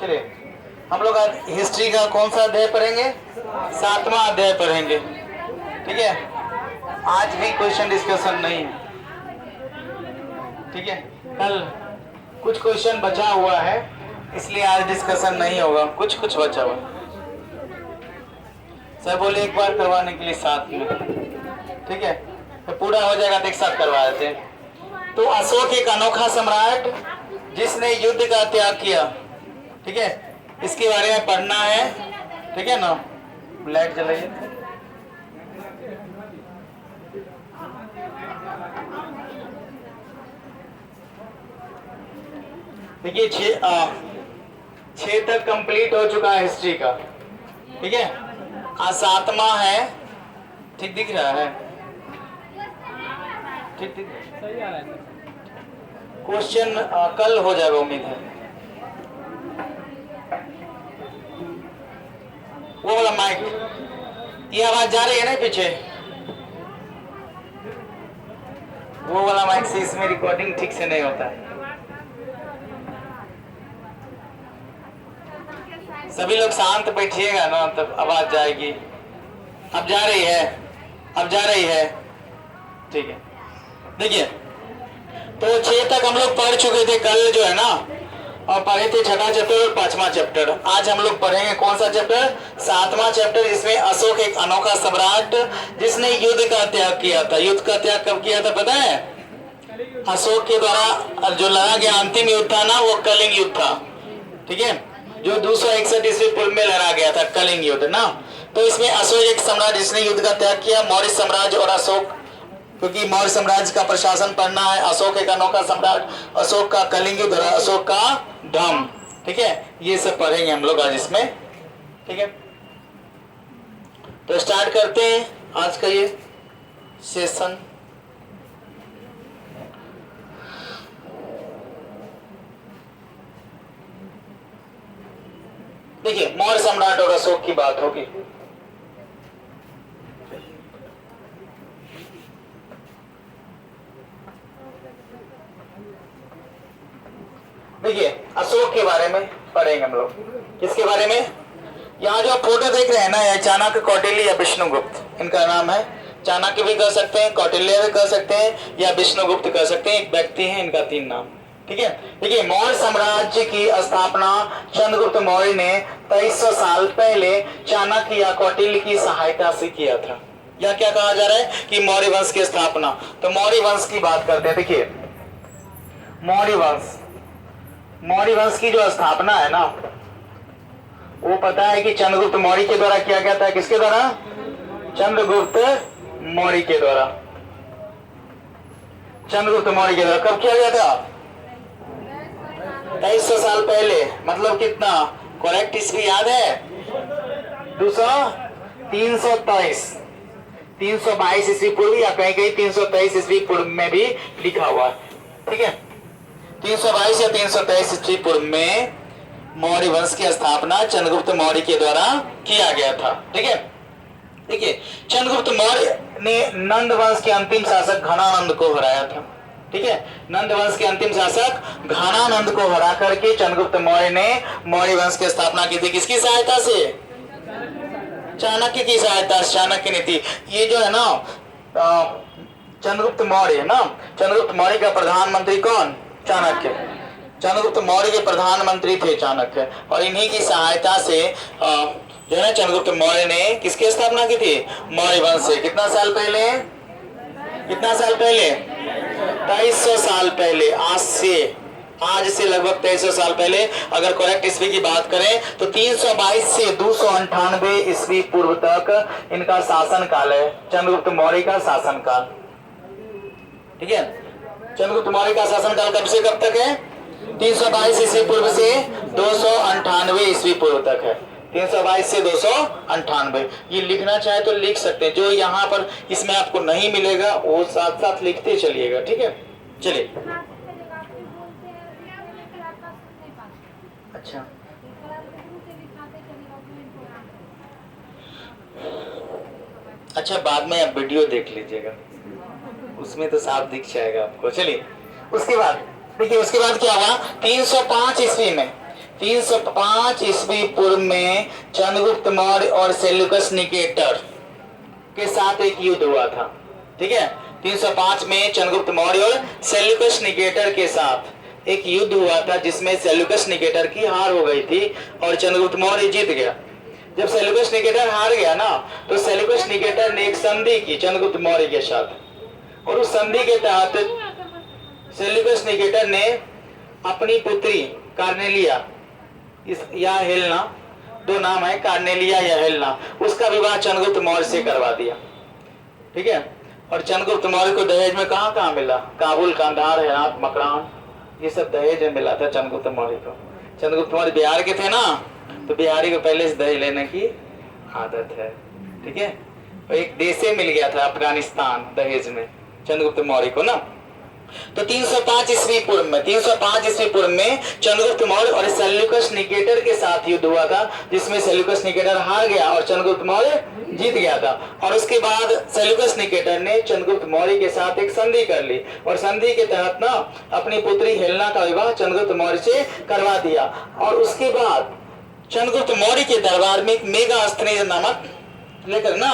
चलिए हम लोग आज हिस्ट्री का कौन सा अध्याय पढ़ेंगे? 7वां अध्याय पढ़ेंगे। ठीक है, आज भी क्वेश्चन डिस्कशन नहीं है। ठीक है, कल कुछ क्वेश्चन बचा हुआ है इसलिए आज डिस्कशन नहीं होगा, कुछ कुछ बचा हुआ। सर बोले एक बार करवाने के लिए साथ में, ठीक है, तो पूरा हो जाएगा तो एक साथ करवा देते हैं। तो अशोक एक अनोखा सम्राट जिसने युद्ध का त्याग किया, ठीक है, इसके बारे में पढ़ना है। ठीक है ना, लाइट जलाइए। देखिए 6 तक कंप्लीट हो चुका है हिस्ट्री का। ठीक है, आज 7वां है। ठीक दिख रहा है? ठीक ठीक सही आ रहा है। क्वेश्चन कल हो जाएगा उम्मीद है। वो वाला माइक, ये आवाज जा रही है ना पीछे? वो वाला माइक से इसमें रिकॉर्डिंग ठीक से नहीं होता है। सभी लोग शांत बैठिएगा ना, तब आवाज जाएगी। अब जा रही है, अब जा रही है। ठीक है, देखिए तो 6 तक हम लोग पढ़ चुके थे कल जो है ना, और पढ़े थे 6वां चैप्टर और 5वां चैप्टर। आज हम लोग पढ़ेंगे कौन सा चैप्टर? 7वां चैप्टर, जिसमें अशोक एक अनोखा सम्राट जिसने युद्ध का त्याग किया था। युद्ध का त्याग कब किया था पता है? अशोक के द्वारा जो लड़ा गया अंतिम युद्ध था ना, वो कलिंग युद्ध था। ठीक है, जो 261 ईस्वी पूर्व में लड़ा गया था, कलिंग युद्ध ना। तो इसमें अशोक एक सम्राट जिसने युद्ध का त्याग किया, मौर्य साम्राज्य और अशोक, क्योंकि मौर्य साम्राज्य का प्रशासन पढ़ना है। अशोक एक अनोखा सम्राट, अशोक का कलिंग युद्ध, अशोक का धम्म। ठीक है, ये सब पढ़ेंगे हम लोग आज इसमें। ठीक है, तो स्टार्ट करते हैं आज का ये सेशन। देखिए मौर्य सम्राट और अशोक की बात होगी। देखिए अशोक के बारे में पढ़ेंगे हम लोग। किसके बारे में? यहाँ जो आप फोटो देख रहे हैं ना, यह चाणक्य, कौटिल्य या विष्णुगुप्त इनका नाम है। चाणक्य भी कह सकते हैं, कौटिल्य भी कह सकते हैं, या विष्णुगुप्त कह सकते हैं। एक व्यक्ति है, इनका 3 नाम। ठीक है, देखिए मौर्य साम्राज्य की स्थापना चंद्रगुप्त मौर्य ने 2300 साल पहले चाणक्य या कौटिल्य की सहायता से किया था। या क्या कहा जा रहा है कि मौर्य वंश की स्थापना। तो मौर्य वंश की बात करते हैं। देखिए मौर्य वंश की जो स्थापना है ना, वो पता है कि चंद्रगुप्त मौर्य के द्वारा किया गया था। किसके द्वारा? चंद्रगुप्त मौर्य के द्वारा। चंद्रगुप्त मौर्य के द्वारा कब किया गया था? 2300 साल पहले। मतलब कितना? करेक्ट ईस्वी याद है? 322 ईस्वी पूर्व, या कहीं कहीं 323 ईस्वी पूर्व में भी लिखा हुआ है। ठीक है, 322 या 323 ईस्वी पूर्व में मौर्य वंश की स्थापना चंद्रगुप्त मौर्य के द्वारा किया गया था। ठीक है, देखिए चंद्रगुप्त मौर्य ने नंद वंश के अंतिम शासक घनानंद को हराया था। ठीक है, नंद वंश के अंतिम शासक घनानंद को हरा करके चंद्रगुप्त मौर्य ने मौर्य वंश की स्थापना की थी। किसकी सहायता से? चाणक्य की सहायता से, चाणक्य नीति। ये जो है ना चंद्रगुप्त मौर्य है ना, चंद्रगुप्त मौर्य का प्रधानमंत्री कौन? चाणक्य। चंद्रगुप्त मौर्य के प्रधानमंत्री थे चाणक्य, और इन्हीं की सहायता से जो है चंद्रगुप्त मौर्य ने किसकी स्थापना की थी? मौर्य वंश से। कितना साल पहले? कितना साल पहले? 2300 साल पहले। आज से लगभग 2300 साल पहले। अगर करेक्ट ईस्वी की बात करें तो 322 से 298 ईस्वी पूर्व तक इनका शासन काल है, चंद्रगुप्त मौर्य का शासन काल। ठीक है, चंद्रगुप्त मौर्य का शासन काल कब से कब तक है? 322 ईस्वी पूर्व से 298 ईस्वी पूर्व तक है। 322 से 298। ये लिखना चाहे तो लिख सकते हैं। जो यहाँ पर इसमें आपको नहीं मिलेगा वो साथ साथ लिखते चलिएगा। ठीक है, चलिए। अच्छा, अच्छा बाद में आप वीडियो देख लीजिएगा, उसमें तो साफ दिख जाएगा आपको। चलिए उसके बाद देखिए, उसके बाद क्या हुआ? 305 ईस्वी में 305 ईस्वी पूर्व में चंद्रगुप्त मौर्य और सेल्यूकस निकेटर के साथ एक युद्ध हुआ था। ठीक है, 305 में चंद्रगुप्त मौर्य और सेल्यूकस निकेटर के साथ एक युद्ध हुआ था, जिसमें सेल्यूकस निकेटर की हार हो गई थी और चंद्रगुप्त मौर्य जीत गया। जब सेल्यूकस निकेटर हार गया ना, तो सेल्यूकस निकेटर ने एक संधि की चंद्रगुप्त मौर्य के साथ, और उस संधि के तहत सेल्यूकस निकेटर ने अपनी पुत्री कार्नेलिया या हेलेना, दो नाम है, कार्नेलिया या हेलेना, उसका विवाह चंद्रगुप्त मौर्य से करवा दिया। ठीक है, और चंद्रगुप्त मौर्य को दहेज में कहाँ कहाँ मिला? काबुल, कांधार, हेरात, मकरान, ये सब दहेज में मिला था चंद्रगुप्त मौर्य को। चंद्रगुप्त मौर्य बिहार के थे ना, तो बिहारी को पहले से दहेज लेने की आदत है। ठीक है, और एक देश से मिल गया था अफगानिस्तान दहेज में चंद्रगुप्त मौर्य को ना। तो 305 ईस्वी पूर्व में चंद्रगुप्त मौर्य और सेल्यूकस निकेटर के साथ युद्ध हुआ था, जिसमें सेल्यूकस निकेटर हार गया और चंद्रगुप्त मौर्य जीत गया था। और उसके बाद सेल्यूकस निकेटर ने चंद्रगुप्त मौर्य के साथ एक संधि कर ली, और संधि के तहत ना अपनी पुत्री हेलेना का विवाह चंद्रगुप्त मौर्य से करवा दिया। और उसके बाद चंद्रगुप्त मौर्य के दरबार में एक मेगास्थनीज नामक लेकर ना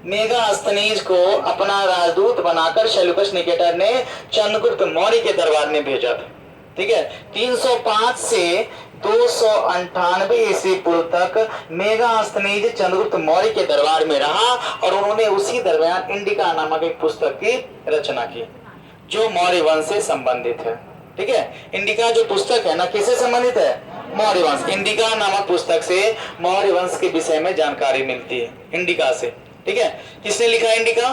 मेगास्थनीज को अपना राजदूत बनाकर सेल्यूकस निकेटर ने चंद्रगुप्त मौर्य के दरबार में भेजा था। ठीक है, 305 से 298 ईस्वी पूर्व तक मेगास्थनीज चंद्रगुप्त मौर्य के दरबार में रहा, और उन्होंने उसी दरमियान इंडिका नामक एक पुस्तक की रचना की, जो मौर्य वंश से संबंधित है। ठीक है, इंडिका जो पुस्तक है ना, किससे संबंधित है? मौर्य वंश। इंडिका नामक पुस्तक से मौर्य वंश के विषय में जानकारी मिलती है, इंडिका से। ठीक है, किसने लिखा इंडिका?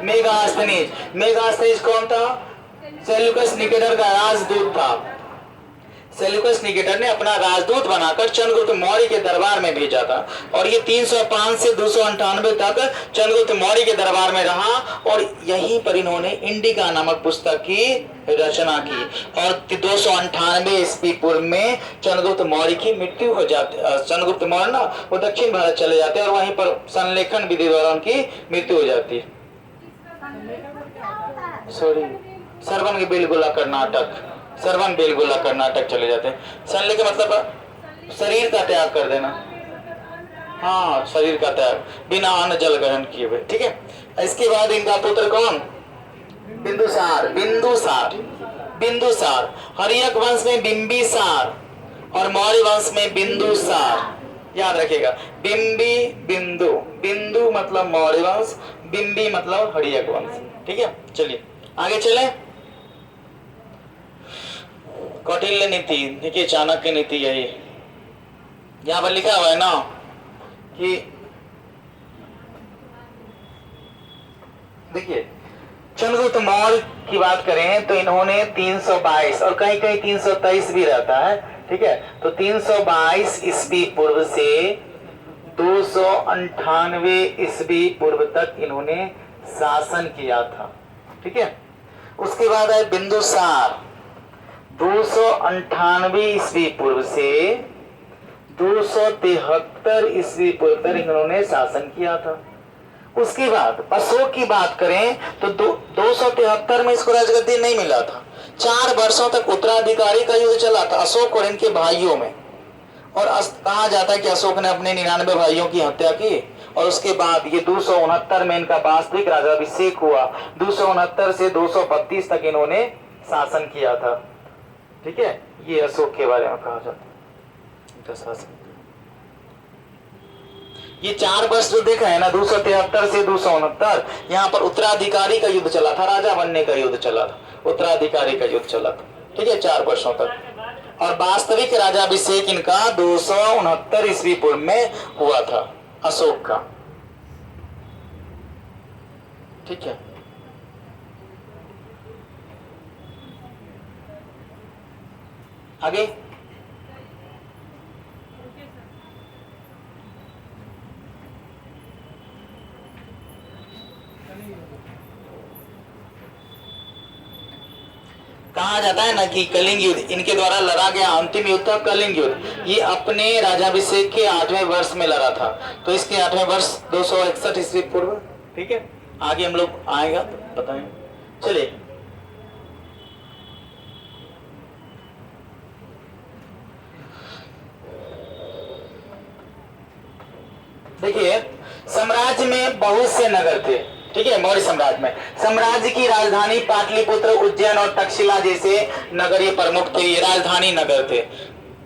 मेगास्थनीज। मेगास्थनीज कौन था? सेल्यूकस निकेटर का राजदूत था। सेल्यूकस निकेटर ने अपना राजदूत बनाकर चंद्रगुप्त मौर्य के दरबार में भेजा था, और ये 305 से 298 तक चंद्रगुप्त मौर्य के दरबार में रहा, और यहीं पर इन्होंने इंडिका नामक पुस्तक की रचना की। और 298 ईस्वी पूर्व में चंद्रगुप्त मौर्य की मृत्यु हो जाती। चंद्रगुप्त मौर्य ना वो दक्षिण भारत चले जाते हैं, और वहीं पर संलेखन विधि द्वारा उनकी मृत्यु हो जाती है। सरवन बेलगोला कर्नाटक, सरवन बेलगोला कर्नाटक चले जाते हैं। संलेखन मतलब शरीर का त्याग कर देना, हाँ, शरीर का त्याग, बिना अन्न जल ग्रहण किए हुए। ठीक है, इसके बाद इनका पुत्र कौन? बिंदुसार। बिंदुसार, बिंदुसार। हर्यक वंश में बिंबिसार और मौर्य वंश में बिंदुसार। याद रखिएगा, बिंबी बिंदु, बिंदु मतलब मौर्य वंश, बिंबी मतलब हर्यक वंश। ठीक है, चलिए आगे चले। कौटिल्य नीति, देखिए चाणक्य नीति यही यहां पर लिखा हुआ है ना कि देखिए चंद्रगुप्त मौर्य की बात करें तो इन्होंने 322 और कहीं कहीं 323 भी रहता है। ठीक है, तो 322 ईस्वी पूर्व से 298 ईस्वी पूर्व तक इन्होंने शासन किया था। ठीक है, उसके बाद है बिंदुसार, 298 ईस्वी पूर्व से 273 ईस्वी पूर्व तक इन्होंने शासन किया था। उसके बाद अशोक की बात करें तो 273 में इसको राजगद्दी नहीं मिला था। 4 वर्षों तक उत्तराधिकारी का युद्ध चला था अशोक और इनके भाइयों में, और कहा जाता है कि अशोक ने अपने 99 भाइयों की हत्या की, और उसके बाद ये 269 में इनका वास्तविक राजाभिषेक हुआ। 269 से 232 तक इन्होंने शासन किया था। ठीक है, ये अशोक के बारे में कहा जाता है शासन। ये 4 वर्ष जो देखा है ना, 273 से 269, यहाँ पर उत्तराधिकारी का युद्ध चला था, राजा बनने का युद्ध चला था, उत्तराधिकारी का युद्ध चला था। ठीक है, 4 वर्षों तक। और वास्तविक राजाभिषेक इनका 269 ईस्वी पूर्व में हुआ था अशोक का। ठीक है, आगे कहा जाता है ना कि कलिंग युद्ध इनके द्वारा लड़ा गया अंतिम युद्ध था कलिंग युद्ध। ये अपने राजाभिषेक के 8वें वर्ष में लड़ा था, तो इसके 8वें वर्ष 261 ईस्वी पूर्व। ठीक है, आगे हम लोग आएगा तो बताएंगे। चलिए देखिए, साम्राज्य में बहुत से नगर थे, ठीक है। मौर्य साम्राज्य में साम्राज्य की राजधानी पाटलिपुत्र, उज्जैन और तक्षशिला जैसे नगर ये प्रमुख थे, ये राजधानी नगर थे।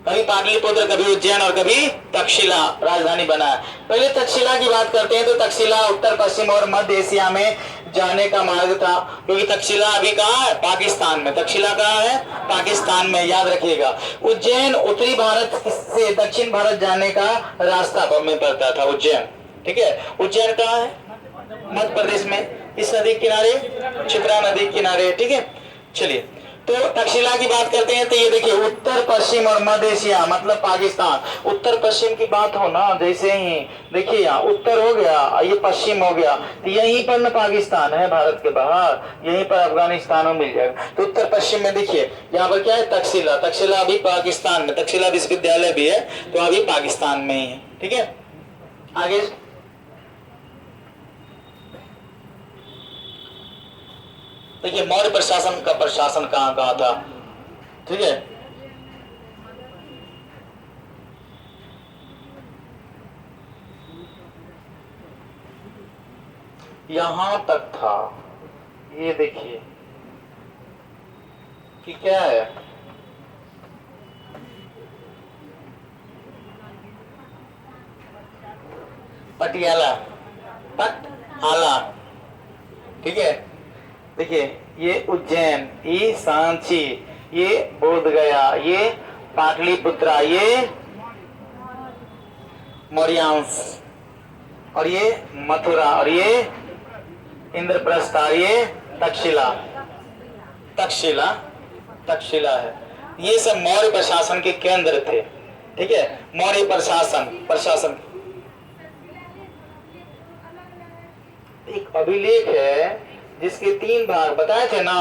कभी पाटलिपुत्र, कभी उज्जैन और कभी तक्षशिला राजधानी बना है। पहले तक्षशिला की बात करते हैं तो तक्षशिला उत्तर पश्चिम और मध्य एशिया में जाने का मार्ग था, क्योंकि तक्षशिला अभी कहाँ है? पाकिस्तान में। तक्षशिला कहाँ है? पाकिस्तान में, याद रखिएगा। उज्जैन उत्तरी भारत से दक्षिण भारत जाने का रास्ता में पड़ता था, उज्जैन, ठीक है। उज्जैन कहाँ है? मध्य प्रदेश में, इस नदी के किनारे, क्षिप्रा नदी के किनारे, ठीक है। चलिए, तो तक्षशिला की बात करते हैं तो ये देखिए, उत्तर पश्चिम और मध्य एशिया मतलब पाकिस्तान। उत्तर पश्चिम की बात हो ना, जैसे ही देखिए यहाँ उत्तर हो गया, ये पश्चिम हो गया, तो यहीं पर न पाकिस्तान है भारत के बाहर, यहीं पर अफगानिस्तान में मिल जाएगा। तो उत्तर पश्चिम में देखिए यहाँ पर क्या है? तक्षशिला। तक्षशिला अभी पाकिस्तान में, तक्षशिला विश्वविद्यालय भी है, तो अभी पाकिस्तान में ही है, ठीक है। आगे देखिए, मौर्य प्रशासन का प्रशासन कहाँ कहाँ था, ठीक है। यहां तक था, ये देखिए कि क्या है, पटियाला, पटियाला, ठीक है। देखिए, ये उज्जैन, ये सांची, ये बोधगया, ये पाटलिपुत्रा, ये मौर्यांश, और ये मथुरा, और ये इंद्रप्रस्थ, और ये तक्षशिला। तक्षशिला, तक्षशिला है। ये सब मौर्य प्रशासन के केंद्र थे, ठीक है। मौर्य प्रशासन एक अभिलेख है जिसके 3 भाग बताए थे ना।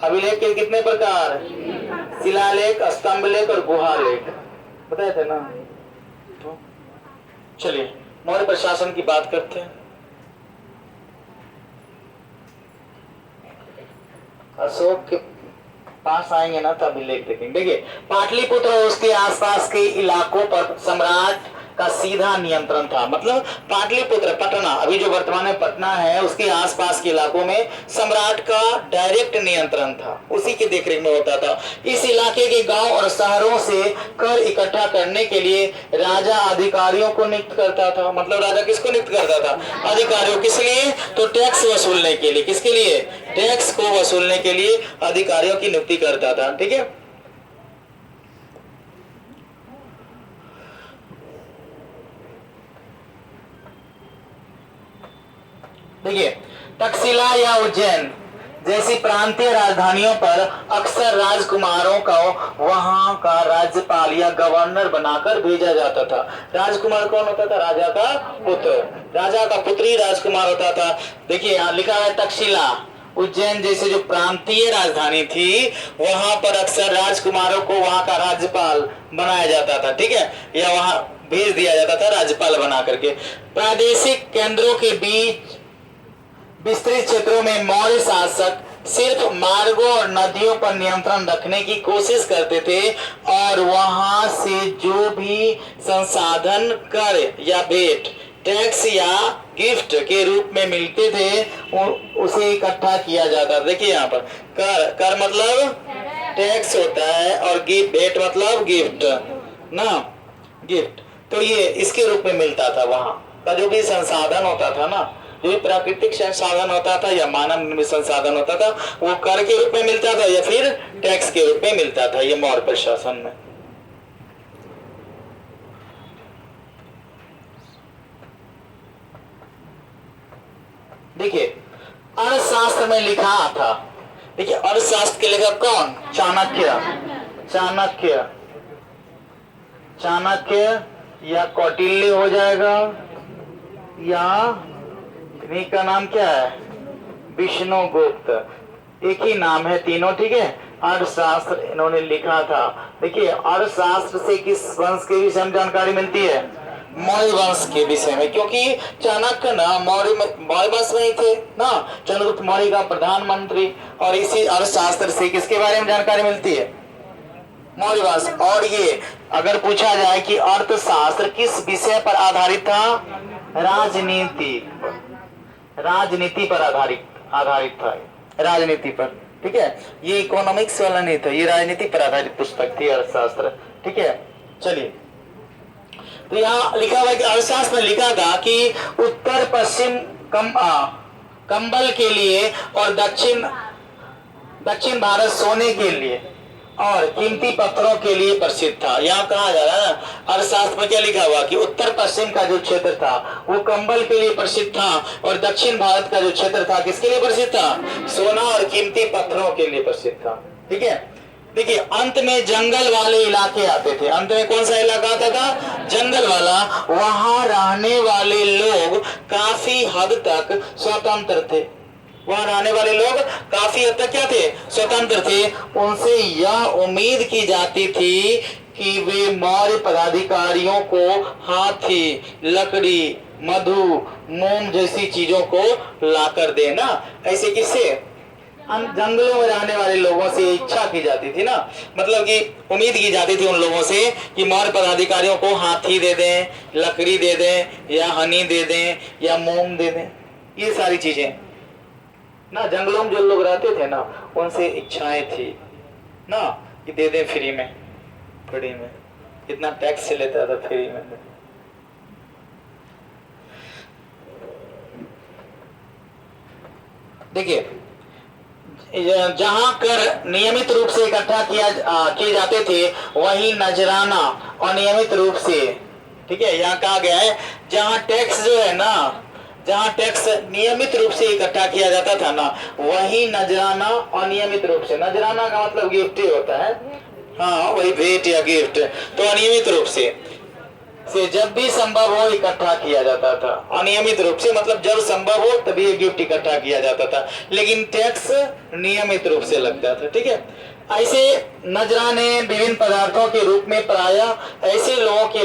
अभिलेख के कितने प्रकार? शिलालेख, स्तंभलेख और गुहालेख बताए थे ना। तो चलिए, मौर्य प्रशासन की बात करते हैं। अशोक के पास आएंगे ना तो अभिलेख देखेंगे। देखिए, पाटलिपुत्र और उसके आसपास के इलाकों पर सम्राट का सीधा नियंत्रण था। मतलब पाटलिपुत्र, पटना, अभी जो वर्तमान में पटना है, उसके आसपास के इलाकों में सम्राट का डायरेक्ट नियंत्रण था, उसी के देखरेख में होता था। इस इलाके के गांव और शहरों से कर इकट्ठा करने के लिए राजा अधिकारियों को नियुक्त करता था। मतलब राजा किसको नियुक्त करता था? अधिकारियों। किस लिए? तो टैक्स वसूलने के लिए। किसके लिए? टैक्स को वसूलने के लिए अधिकारियों की नियुक्ति करता था, ठीक है। देखिए, तक्षशिला या उज्जैन जैसी प्रांतीय राजधानियों पर अक्सर राजकुमारों को वहां का राज्यपाल या गवर्नर बनाकर भेजा जाता था। राजकुमार कौन होता था? राजा का पुत्र। राजा का पुत्र ही राजकुमार होता था। देखिए, यहाँ लिखा है तक्षशिला, उज्जैन जैसे जो प्रांतीय राजधानी थी, वहां पर अक्सर राजकुमारों को वहां का राज्यपाल बनाया जाता था, ठीक है, या वहां भेज दिया जाता था राज्यपाल बना करके। प्रादेशिक केंद्रों के बीच विस्तृत क्षेत्रों में मौर्य शासक सिर्फ मार्गों और नदियों पर नियंत्रण रखने की कोशिश करते थे, और वहां से जो भी संसाधन कर या भेंट, टैक्स या गिफ्ट के रूप में मिलते थे, उसे इकट्ठा किया जाता। देखिए यहाँ पर कर मतलब टैक्स होता है, और भेंट मतलब गिफ्ट ना, गिफ्ट। तो ये इसके रूप में मिलता था। वहां का जो भी संसाधन होता था ना, जो भी प्राकृतिक संसाधन होता था या मानव निर्मित संसाधन होता था, वो कर के रूप में मिलता था या फिर टैक्स के रूप में मिलता था। ये मौर्य प्रशासन में। देखिए, अर्थशास्त्र में लिखा था। देखिए, अर्थशास्त्र के लेखक कौन? चाणक्य। चाणक्य, चाणक्य या कौटिल्य हो जाएगा, या इन्हीं का नाम क्या है? विष्णुगुप्त। एक ही नाम है तीनों, ठीक है। अर्थशास्त्र इन्होंने लिखा था। देखिए, अर्थशास्त्र से किस वंश के विषय में जानकारी मिलती है? मौर्य वंश के विषय में, क्योंकि चाणक्य ना मौर्य वंश में ही थे ना, चंद्रगुप्त मौर्य का प्रधानमंत्री। और इसी अर्थशास्त्र से किसके बारे में जानकारी मिलती है? मौर्य वंश। और ये अगर पूछा जाए कि अर्थशास्त्र किस विषय पर आधारित था, राजनीति पर आधारित था, राजनीति पर। ठीक है, ये इकोनॉमिक्स वाला नहीं था, ये राजनीति पर आधारित पुस्तक थी, अर्थशास्त्र। ठीक है, चलिए, तो यहाँ लिखा हुआ है कि अर्थशास्त्र में लिखा था कि उत्तर पश्चिम कंबल के लिए और दक्षिण भारत सोने के लिए और कीमती पत्थरों के लिए प्रसिद्ध था। यहाँ कहा जा रहा है ना, अर्थशास्त्र में क्या लिखा हुआ कि उत्तर पश्चिम का जो क्षेत्र था वो कंबल के लिए प्रसिद्ध था, और दक्षिण भारत का जो क्षेत्र था किसके लिए प्रसिद्ध था? सोना और कीमती पत्थरों के लिए प्रसिद्ध था। ठीक है, देखिए, अंत में जंगल वाले इलाके आते थे। अंत में कौन सा इलाका आता था? जंगल वाला। वहां रहने वाले लोग काफी हद तक स्वतंत्र थे। वहां रहने वाले लोग काफी हद तक क्या थे? स्वतंत्र थे। उनसे यह उम्मीद की जाती थी कि वे मौर्य पदाधिकारियों को हाथी, लकड़ी, मधु, मोम जैसी चीजों को लाकर देना। ऐसे किससे? जंगलों में रहने वाले लोगों से इच्छा की जाती थी ना, मतलब कि उम्मीद की जाती थी उन लोगों से कि मौर्य पदाधिकारियों को हाथी दे दें, लकड़ी दे दें, या हनी दे दें, या मोम दे दें। ये सारी चीजें ना, जंगलों में जो लोग रहते थे ना, उनसे इच्छाएं थी ना कि दे दें फ्री में, इतना टैक्स से लेता था फ्री में। देखिए, जहां कर नियमित रूप से इकट्ठा किए जाते थे, वहीं नजराना अनियमित रूप से। ठीक है, यहाँ कहा गया है जहां टैक्स जो है ना, जहां टैक्स नियमित रूप से इकट्ठा किया जाता था ना, वही नजराना अनियमित रूप से। नजराना का मतलब गिफ्ट ही होता है, हाँ, वही भेंट या गिफ्ट। तो अनियमित रूप से जब भी संभव हो इकट्ठा किया जाता था। अनियमित रूप से मतलब जब संभव हो तभी गिफ्ट इकट्ठा किया जाता था, लेकिन टैक्स नियमित रूप से लगता था। ठीक है, ऐसे नजराने विभिन्न पदार्थों के रूप में प्रायः ऐसे लोगों के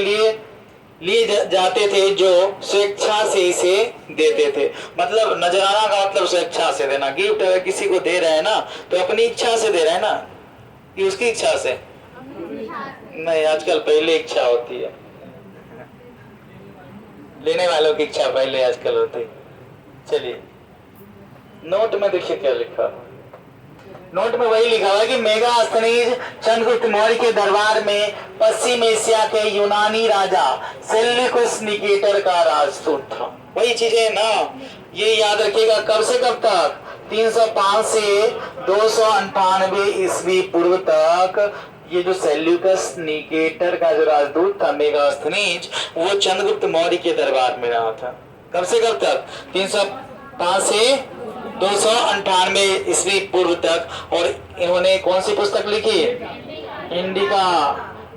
लिए जाते थे जो स्वेच्छा से इसे देते थे। मतलब नजराना का मतलब स्वेच्छा से देना। गिफ्ट अगर किसी को दे रहे हैं ना, तो अपनी इच्छा से दे रहे हैं ना, कि उसकी इच्छा से नहीं। आजकल पहले इच्छा होती है, लेने वालों की इच्छा पहले आजकल होती। चलिए, नोट में देखिए क्या लिखा। नोट में वही लिखा हुआ है कि मेगास्थनीज चंद्रगुप्त मौर्य के दरबार में पश्चिम एशिया के यूनानी राजा सेल्यूकस निकेटर का राजदूत था। वही चीजें ना, ये याद रखिएगा। कब से कब तक? 305 से 298 ईस्वी पूर्व तक ये जो सेल्यूकस निकेटर का जो राजदूत था मेगास्थनीज, वो चंद्रगुप्त मौर्य के दरबार में रहा था। कब से कब तक? 305 से 298 ईस्वी पूर्व तक। और इन्होंने कौन सी पुस्तक लिखी?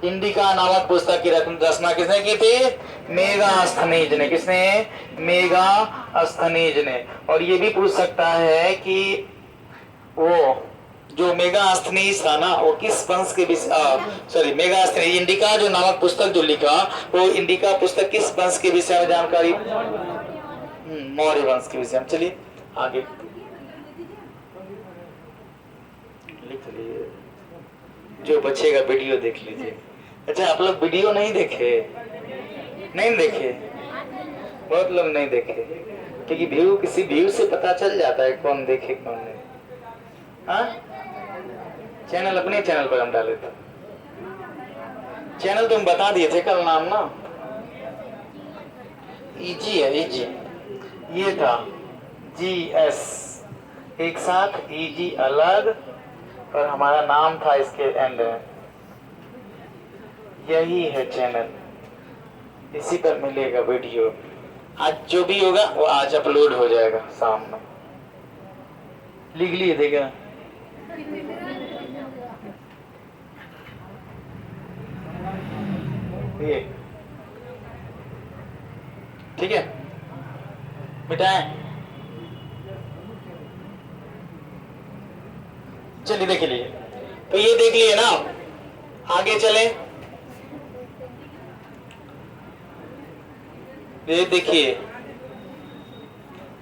इंडिका नामक पुस्तक की रचना किसने की थी? मेगास्थनीज ने। किसने? मेगास्थनीज ने। और ये भी पूछ सकता है कि वो जो मेगास्थनीज था ना, वो किस वंश के विषय, मेगास्थनीज इंडिका जो नामक पुस्तक जो लिखा, वो इंडिका पुस्तक किस वंश के विषय में जानकारी? मौर्य वंश के विषय में। चलिए आगे लिख लिए, जो बचेगा वीडियो देख लीजिए। अच्छा, आप लोग वीडियो नहीं देखे? बहुत लोग नहीं देखे, क्योंकि किसी व्यू से पता चल जाता है कौन देखे कौन नहीं। हाँ, चैनल अपने चैनल पर हम डाले थे। चैनल तुम बता दिए थे कल नाम ना, इजी है, इजी। ये था GS एक साथ, इजी अलग, और हमारा नाम था इसके एंड में। यही है चैनल, इसी पर मिलेगा वीडियो। आज जो भी होगा वो आज अपलोड हो जाएगा शाम में। लिख लिए थे क्या? ठीक है, मिटाएं। चलिए देख लिए, तो ये देख लिए ना, आगे चले। ये देखिए,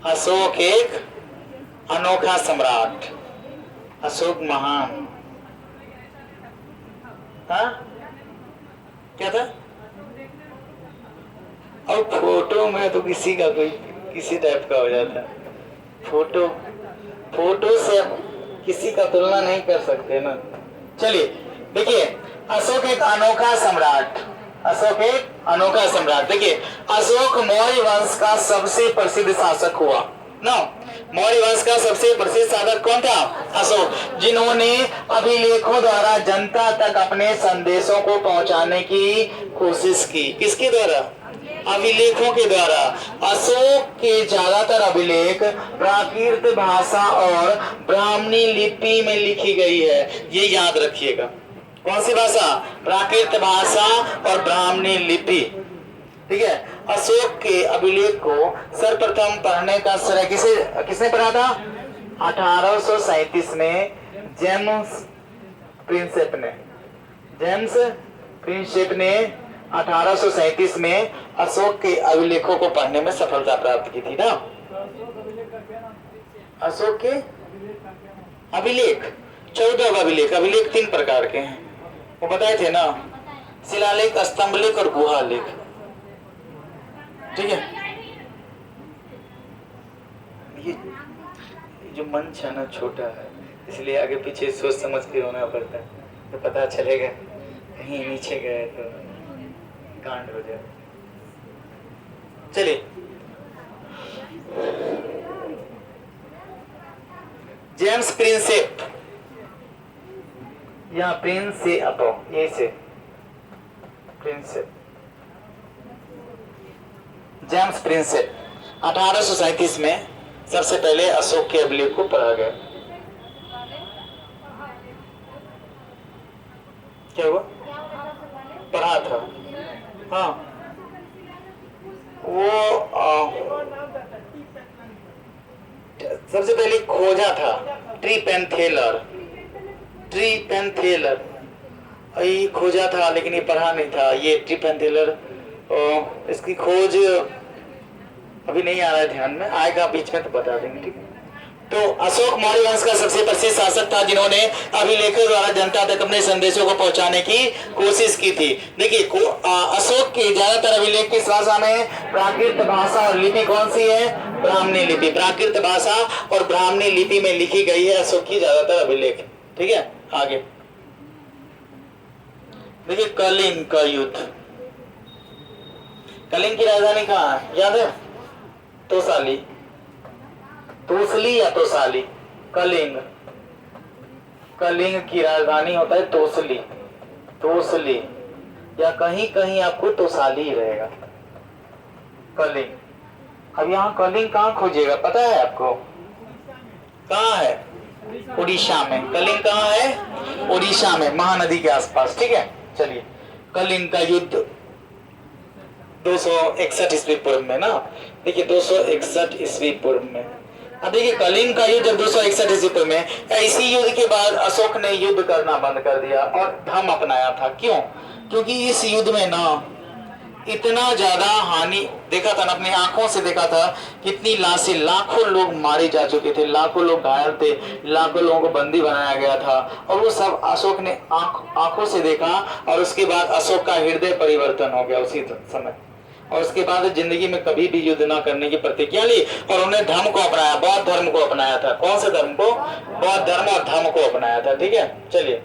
अशोक एक अनोखा सम्राट, अशोक महान। हाँ, क्या था? और फोटो में तो किसी का कोई किसी टाइप का हो जाता है। फोटो फोटो से आप किसी का तुलना नहीं कर सकते ना। चलिए देखिए, अशोक एक अनोखा सम्राट, अशोक एक अनोखा सम्राट। देखिए, अशोक मौर्य वंश का सबसे प्रसिद्ध शासक हुआ ना। मौर्य वंश का सबसे प्रसिद्ध शासक कौन था? अशोक, जिन्होंने अभिलेखों द्वारा जनता तक अपने संदेशों को पहुंचाने की कोशिश की। किसके द्वारा? अभिलेखों के द्वारा। अशोक के ज्यादातर अभिलेख प्राकृत भाषा और ब्राह्मणी लिपि में लिखी गई है, ये याद रखिएगा। कौन सी भाषा? प्राकृत भाषा और ब्राह्मणी लिपि। ठीक है। अशोक के अभिलेख को सर्वप्रथम पढ़ने का श्रेय किसने पढ़ा था? 1837 में जेम्स प्रिंसेप ने। जेम्स प्रिंसेप ने 1837 में अशोक के अभिलेखों को पढ़ने में सफलता प्राप्त की थी ना। अशोक के अभिलेख 14 अभिलेख। अभिलेख 3 प्रकार के हैं, वो बताए थे ना, शिलालेख, स्तंभलेख और गुहालेख। ठीक है। ये जो मंच है ना छोटा है, इसलिए आगे पीछे सोच समझ के होना पड़ता है, तो पता चलेगा कहीं नीचे गए तो कांड हो जाए। चलिए, जेम्स प्रिंसेप या प्रिंसेप, ये से प्रिंसेप, जेम्स प्रिंसेप 1837 में सबसे पहले अशोक के अभिलेख को पढ़ा गया। क्या हुआ? पढ़ा था। हाँ, वो सबसे पहले खोजा था ट्रीपेंथेलर। ये खोजा था, लेकिन ये पढ़ा नहीं था। ये ट्रीपेंथेलर, इसकी खोज अभी नहीं आ रहा है ध्यान में, आएगा बीच में तो बता देंगे। ठीक है। तो अशोक मौर्य वंश का सबसे प्रसिद्ध शासक था, जिन्होंने अभिलेखों द्वारा जनता तक अपने संदेशों को पहुंचाने की कोशिश की थी। देखिए, अशोक के ज्यादातर अभिलेख किस भाषा में? प्राकृत भाषा और लिपि कौन सी है? ब्राह्मणी लिपि। प्राकृत भाषा और ब्राह्मणी लिपि में लिखी गई है अशोक की ज्यादातर अभिलेख। ठीक है। आगे देखिए, कलिंग का युद्ध। कलिंग की राजधानी कहाँ है, याद है? तोसाली, तोसली या तोसाली। कलिंग, कलिंग की राजधानी होता है तोसली, तोसली, या कहीं कहीं आपको तोसाली ही रहेगा। कलिंग। अब यहाँ कलिंग कहाँ खोजिएगा, पता है आपको? कहाँ है? उड़ीसा में। कलिंग कहाँ है? उड़ीसा में, महानदी के आसपास। ठीक है। चलिए, कलिंग का युद्ध 261 ईस्वी पूर्व में ना। देखिए, 261 ईस्वी पूर्व में। अब देखिए, कलिंग का युद्ध 261 ईस्वी पूर्व में। इसी युद्ध के बाद अशोक ने युद्ध करना बंद कर दिया और धर्म अपनाया था। क्यों? क्योंकि इस युद्ध में ना इतना ज्यादा हानि देखा था ना, अपनी आंखों से देखा था, कितनी लाशें, लाखों लोग मारे जा चुके थे, लाखों लोग घायल थे, लाखों लोगों को बंदी बनाया गया था, और वो सब अशोक ने आंखों से देखा। और उसके बाद अशोक का हृदय परिवर्तन हो गया उसी समय, और उसके बाद जिंदगी में कभी भी युद्ध ना करने की प्रतिज्ञा ली, और उन्हें धर्म को अपनाया, बौद्ध धर्म को अपनाया था। कौन से धर्म को? बौद्ध धर्म और धर्म को अपनाया था। ठीक है। चलिए,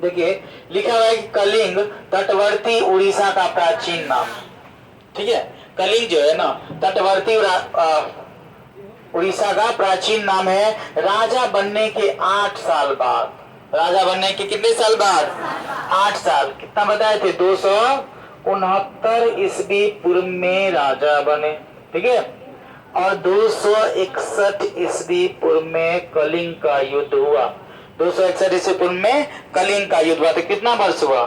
देखिए, लिखा हुआ है कि कलिंग तटवर्ती उड़ीसा का प्राचीन नाम। ठीक है। कलिंग जो है ना, तटवर्ती उड़ीसा का प्राचीन नाम है। राजा बनने के 8 साल बाद, राजा बनने के कितने साल बाद? 8 साल। कितना बताए थे? 269 ईस्वी पूर्व में राजा बने। ठीक है। और 261 ईस्वी पूर्व में कलिंग का युद्ध हुआ। 261 ईस्वी पूर्व में कलिंग का युद्ध हुआ। तो कितना वर्ष हुआ?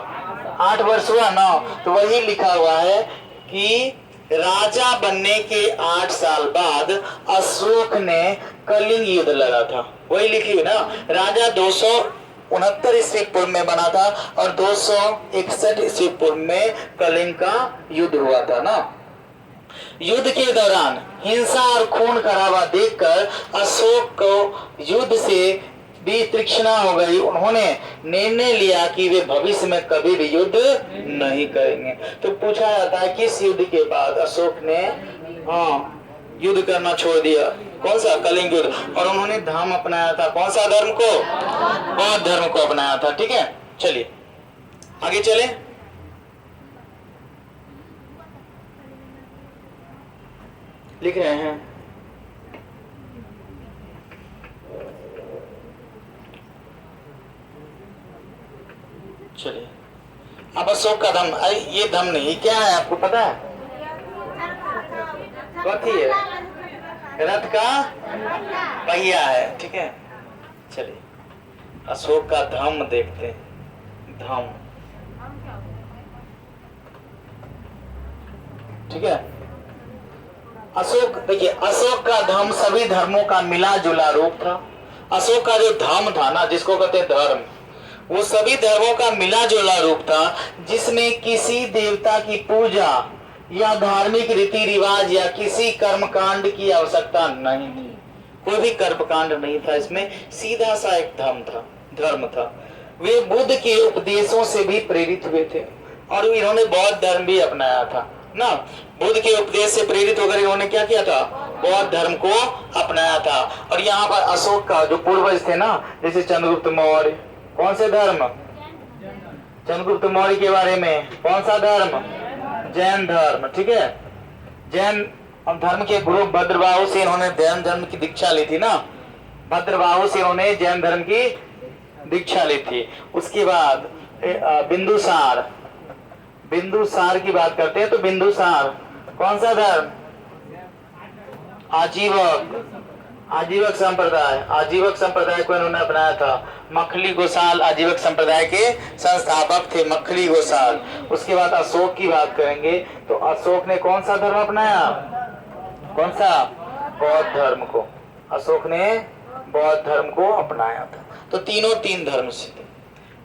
8 वर्ष हुआ ना। तो वही लिखा हुआ है कि राजा बनने के 8 साल बाद अशोक ने कलिंग युद्ध लड़ा था। वही लिखी हुई ना, राजा 269 ईस्वी पूर्व में बना था और 261 ईस्वी पूर्व में कलिंग का युद्ध हुआ था ना। युद्ध के दौरान हिंसा और खून खराबा देखकर अशोक को युद्ध से भी तृष्णा हो गई। उन्होंने निर्णय लिया कि वे भविष्य में कभी भी युद्ध नहीं करेंगे। तो पूछा जाता है किस युद्ध के बाद अशोक ने युद्ध करना छोड़ दिया? कौन सा? कलिंग युद्ध। और उन्होंने धर्म अपनाया था, कौन सा धर्म को? बौद्ध धर्म को अपनाया था। ठीक है, चलिए आगे चले। लिख रहे हैं चलिए। अब अशोक का धम, ये धम नहीं, क्या है आपको पता है? कथी है? रथ का पहिया है। ठीक है, चलिए अशोक का धम देखते हैं। धम, ठीक है। अशोक, देखिए अशोक का धर्म सभी धर्मों का मिला जुला रूप था। अशोक का जो धर्म था ना, जिसको कहते हैं धर्म, वो सभी धर्मों का मिला जुला रूप था, जिसमें किसी देवता की पूजा या धार्मिक रीति रिवाज या किसी कर्मकांड की आवश्यकता नहीं थी। कोई भी कर्मकांड नहीं था इसमें, सीधा सा एक धर्म था। वे बुद्ध के उपदेशों से भी प्रेरित हुए थे और इन्होंने बौद्ध धर्म भी अपनाया था ना। बुद्ध के उपदेश से प्रेरित होकर इन्होंने क्या किया था? बौद्ध धर्म को अपनाया था। और यहाँ पर अशोक का जो पूर्वज थे ना, जैसे चंद्रगुप्त मौर्य, कौन से धर्म? चंद्रगुप्त मौर्य के बारे में कौन सा धर्म? जैन धर्म। ठीक है, जैन धर्म के गुरु भद्रबाहु से इन्होंने जैन धर्म की दीक्षा ली थी ना। भद्रबाहु से इन्होंने जैन धर्म की दीक्षा ली थी। उसके बाद बिंदुसार की बात करते हैं तो बिंदुसार कौन सा धर्म? आजीवक संप्रदाय को इन्होंने अपनाया था। मखली गोसाल आजीवक संप्रदाय के संस्थापक थे, मखली गोसाल। उसके बाद अशोक की बात करेंगे तो अशोक ने कौन सा धर्म अपनाया? कौन सा? बौद्ध धर्म को। अशोक ने बौद्ध धर्म को अपनाया था। तो तीनों तीन धर्म से थे।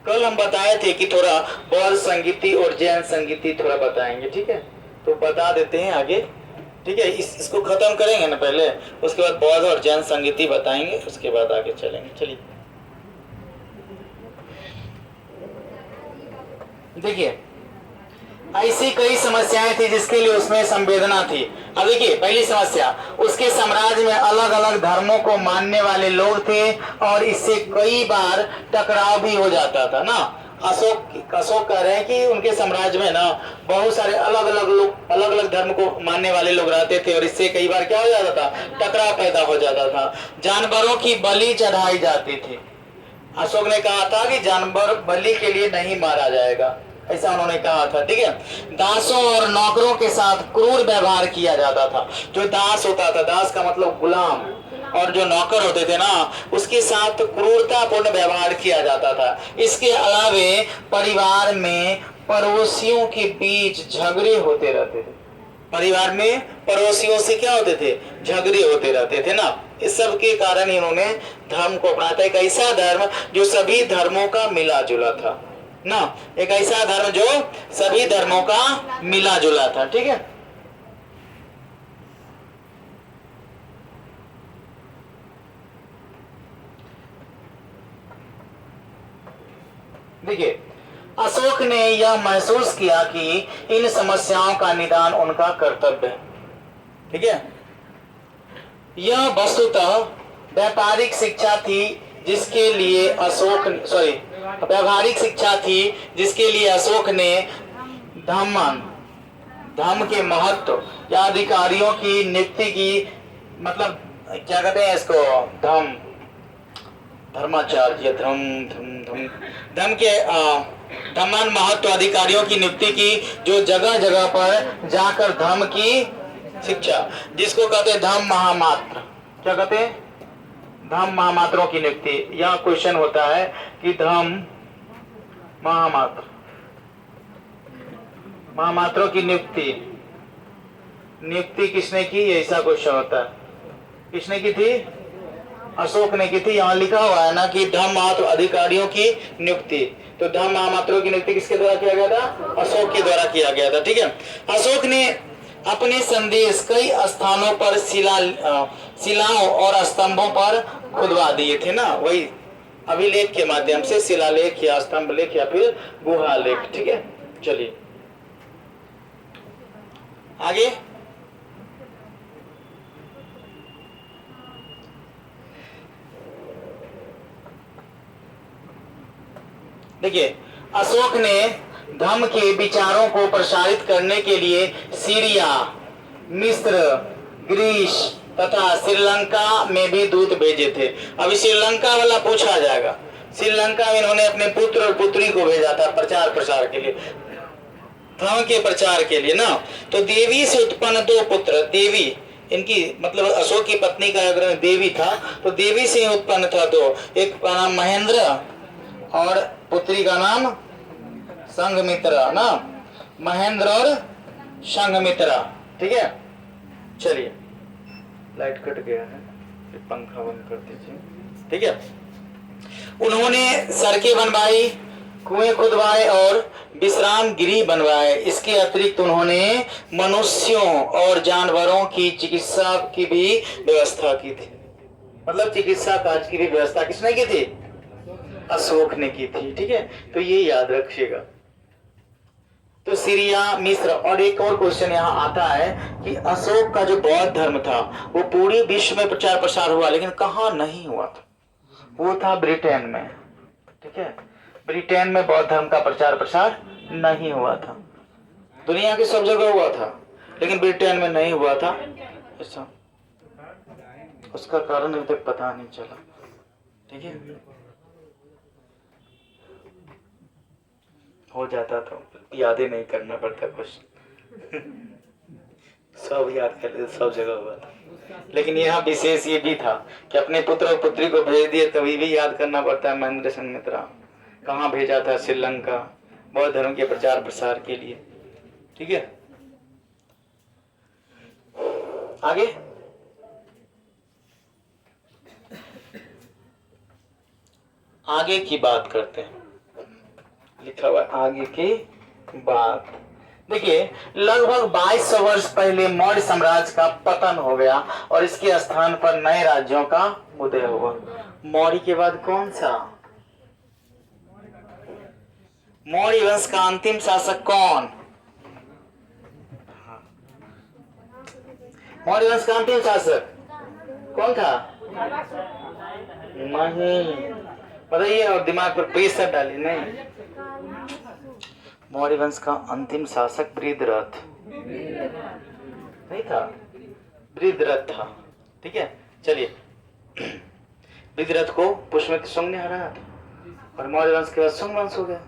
कल हम बताए थे कि थोड़ा बौद्ध संगीति और जैन संगीति थोड़ा बताएंगे। ठीक है, तो बता देते हैं आगे। ठीक है, इसको खत्म करेंगे ना पहले, उसके बाद बौद्ध और जैन संगीति बताएंगे, उसके बाद आगे चलेंगे। चलिए देखिए, ऐसी कई समस्याएं थी जिसके लिए उसमें संवेदना थी। अब देखिए पहली समस्या, उसके साम्राज्य में अलग अलग धर्मों को मानने वाले लोग थे और इससे कई बार टकराव भी हो जाता था ना। अशोक कह रहे हैं कि उनके साम्राज्य में ना बहुत सारे अलग अलग धर्म को मानने वाले लोग रहते थे और इससे कई बार क्या हो जाता था? टकराव पैदा हो जाता था। जानवरों की बलि चढ़ाई जाती थी। अशोक ने कहा था कि जानवर बलि के लिए नहीं मारा जाएगा, ऐसा उन्होंने कहा था। ठीक है, दासों और नौकरों के साथ क्रूर व्यवहार किया जाता था। जो दास होता था, दास का मतलब गुलाम, और जो नौकर होते थे ना, उसके साथ क्रूरतापूर्ण व्यवहार किया जाता था। इसके अलावे परिवार में पड़ोसियों के बीच झगड़े होते रहते थे। परिवार में पड़ोसियों से क्या होते थे? झगड़े होते रहते थे ना। इस सब के कारण इन्होंने धर्म को अपनाया था। एक ऐसा धर्म जो सभी धर्मों का मिला जुला था ना, एक ऐसा धर्म जो सभी धर्मों का मिला जुला था। ठीक है, देखिए अशोक ने यह महसूस किया कि इन समस्याओं का निदान उनका कर्तव्य है। ठीक है, यह वस्तुतः व्यावहारिक शिक्षा थी जिसके लिए अशोक ने धर्म के महत्व या अधिकारियों की नियुक्ति की, मतलब क्या कहते हैं इसको, धर्माचार्य, धर्म के धर्मान महत्व अधिकारियों की नियुक्ति की, जो जगह जगह पर जाकर धर्म की शिक्षा, जिसको कहते हैं धर्म महामात्र। क्या कहते हैं? धर्म महामात्रों की नियुक्ति। यह क्वेश्चन होता है कि धर्म महामात्रों की नियुक्ति किसने की? ऐसा क्वेश्चन होता है। किसने की थी? अशोक ने की थी। यहाँ लिखा हुआ है ना कि धर्म महत्व अधिकारियों की नियुक्ति, तो धर्म महामात्रों की नियुक्ति किसके द्वारा किया गया था? अशोक के द्वारा किया गया था। ठीक है, अशोक ने अपने संदेश कई स्थानों पर शिलाओं और स्तंभों पर खुदवा दिए थे ना, वही अभिलेख के माध्यम से, शिलालेख या स्तंभ लेख या फिर गुहा लेख। ठीक है, चलिए आगे। देखिए, अशोक ने धम्म के विचारों को प्रसारित करने के लिए सीरिया, मिस्र, ग्रीस तथा श्रीलंका में भी दूत भेजे थे। अभी श्रीलंका वाला पूछा जाएगा। श्रीलंका में इन्होंने अपने पुत्र और पुत्री को भेजा था प्रचार प्रसार के लिए, धर्म के प्रचार के लिए ना। तो देवी से उत्पन्न 2 पुत्र, देवी इनकी मतलब अशोक की पत्नी का अगर देवी था, तो देवी से उत्पन्न था 2, एक का नाम महेंद्र और पुत्री का नाम संघमित्रा ना, महेंद्र और संघमित्रा। ठीक है, चलिए लाइट कट गया है, पंखा बंद कर दीजिए। ठीक है, उन्होंने सड़कें बनवाई, कुएं खुदवाए और विश्राम गृह बनवाए। इसके अतिरिक्त उन्होंने मनुष्यों और जानवरों की चिकित्सा की भी व्यवस्था की थी। मतलब चिकित्सा कार्य की भी व्यवस्था किसने की थी? अशोक ने की थी। ठीक है, तो ये याद रखिएगा। तो सीरिया, मिस्र, और एक और क्वेश्चन यहाँ आता है कि अशोक का जो बौद्ध धर्म था वो पूरे विश्व में प्रचार प्रसार हुआ, लेकिन कहाँ नहीं हुआ था? वो था ब्रिटेन में। ठीक है, ब्रिटेन में बौद्ध धर्म का प्रचार प्रसार नहीं हुआ था। दुनिया की सब जगह हुआ था, लेकिन ब्रिटेन में नहीं हुआ था। ऐसा उसका कारण अभी तक पता नहीं चला। ठीक है, हो जाता तो याद ही नहीं करना पड़ता कुछ सब याद कर लेते, सब जगह हुआ था। लेकिन यहाँ विशेष ये भी था कि अपने पुत्र और पुत्री को भेज दिए, तभी भी याद करना पड़ता है। महेंद्र संघमित्रा कहाँ भेजा था? श्रीलंका, बौद्ध धर्म के प्रचार प्रसार के लिए। ठीक है, आगे आगे की बात करते हैं। लिखा हुआ आगे की बात। देखिए, लगभग 2200 वर्ष पहले मौर्य साम्राज्य का पतन हो गया और इसके स्थान पर नए राज्यों का उदय हुआ। मौर्य के बाद कौन सा? मौर्य वंश का अंतिम शासक कौन? मौर्य वंश का अंतिम शासक कौन था? नहीं बताइए, और दिमाग पर प्रेशर डालिए। नहीं, मौर्य वंश का अंतिम शासक बृहद्रथ नहीं था, बृहद्रथ था। ठीक है, चलिए, बृहद्रथ को पुष्यमित्र शुंग ने हराया था और मौर्य वंश के बाद शुंग वंश हो गया।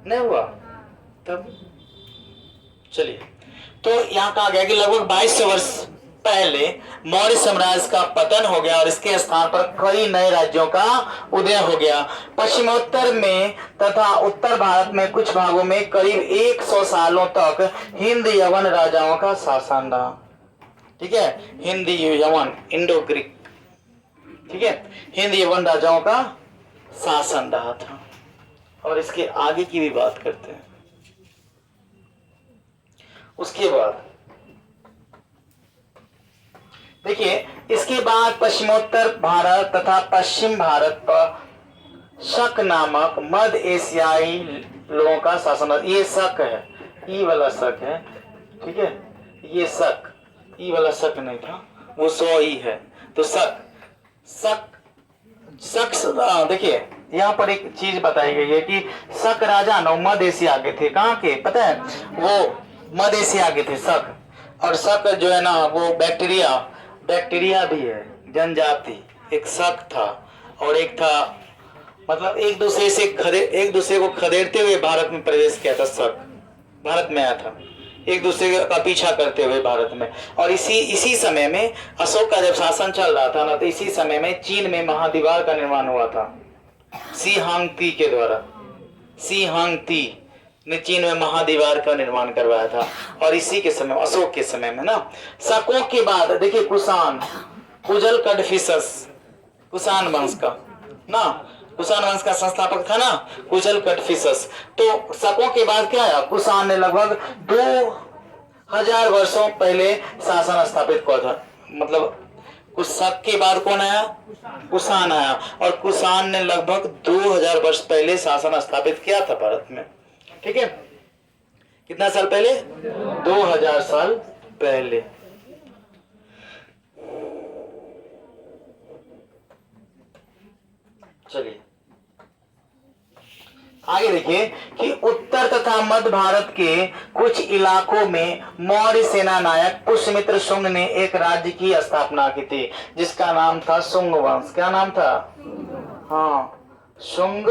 नहीं हुआ तब? चलिए, तो यहाँ कहा गया कि लगभग 2200 वर्ष पहले मौर्य साम्राज्य का पतन हो गया और इसके स्थान पर कई नए राज्यों का उदय हो गया। पश्चिमोत्तर में तथा उत्तर भारत में कुछ भागों में करीब 100 सालों तक हिंद यवन राजाओं का शासन रहा। ठीक है, हिंदी यवन, इंडो ग्रीक। ठीक है, हिंद यवन राजाओं का शासन रहा था। और इसके आगे की भी बात करते हैं। उसके बाद देखिए, इसके बाद पश्चिमोत्तर भारत तथा पश्चिम भारत पर शक नामक मध्य एशियाई लोगों का शासन। ये शक है, ई वाला शक है। ठीक है, ये शक, ई वाला शक नहीं था, वो 100 ई है। तो शक देखिए, यहाँ पर एक चीज बताई गई है कि शक राजा नौ मध्य एशिया के थे। कहाँ के पता है? वो मध्य एशिया के थे शक। और शक जो है ना, वो बैक्टीरिया भी है, जनजाति। एक शक था और एक था, मतलब एक दूसरे को खदेड़ते हुए भारत में प्रवेश किया था। शक भारत में आया था, एक दूसरे का पीछा करते हुए भारत में। और इसी समय में अशोक का जब शासन चल रहा था ना, तो इसी समय में चीन में महाद्वीप का निर्माण हुआ था सी हांगती के द्वारा। सी हांगती ने चीन में महाद्वीप का निर्माण करवाया था। और इसी के समय, अशोक के समय में ना, शकों के बाद देखिए कुषाण, कुजल कडफिसस, कुषाण वंश का ना, कुषाण वंश का संस्थापक था ना कुजल कडफिसस। तो शकों के बाद क्या आया? कुषाण ने लगभग 1000 वर्षों पहले शासन स्थापित हुआ था। मतलब कुछ शक के बाद कौन आया? कुषाण आया, और कुषाण ने लगभग 2000 वर्ष पहले शासन स्थापित किया था भारत में। ठीक है, कितना साल पहले? 2000 साल पहले। चलिए आगे देखिए कि उत्तर तथा मध्य भारत के कुछ इलाकों में मौर्य सेना नायक पुष्यमित्र शुंग ने एक राज्य की स्थापना की थी जिसका नाम था शुंग वंश। क्या नाम था? हाँ, शुंग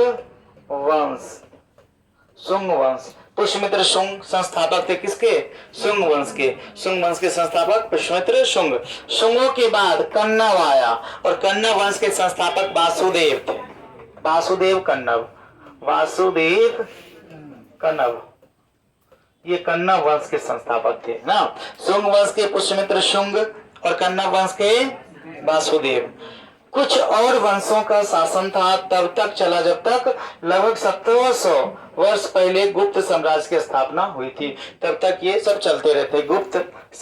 वंश। शुंग वंश। पुष्यमित्र शुंग संस्थापक थे किसके? शुंग वंश के। शुंग वंश के संस्थापक पुष्यमित्र शुंग। शुंगों के बाद कन्नव आया, और कन्नव वंश के संस्थापक वासुदेव थे। वासुदेव कन्नव। वासुदेव कन्नव, ये कन्नव वंश के संस्थापक थे ना। शुंग वंश के पुष्यमित्र शुंग और कन्नव वंश के वासुदेव। कुछ और वंशों का शासन था तब तक चला जब तक लगभग 1700 वर्ष पहले गुप्त साम्राज्य की स्थापना हुई थी। तब तक ये सब चलते रहते। गुप्त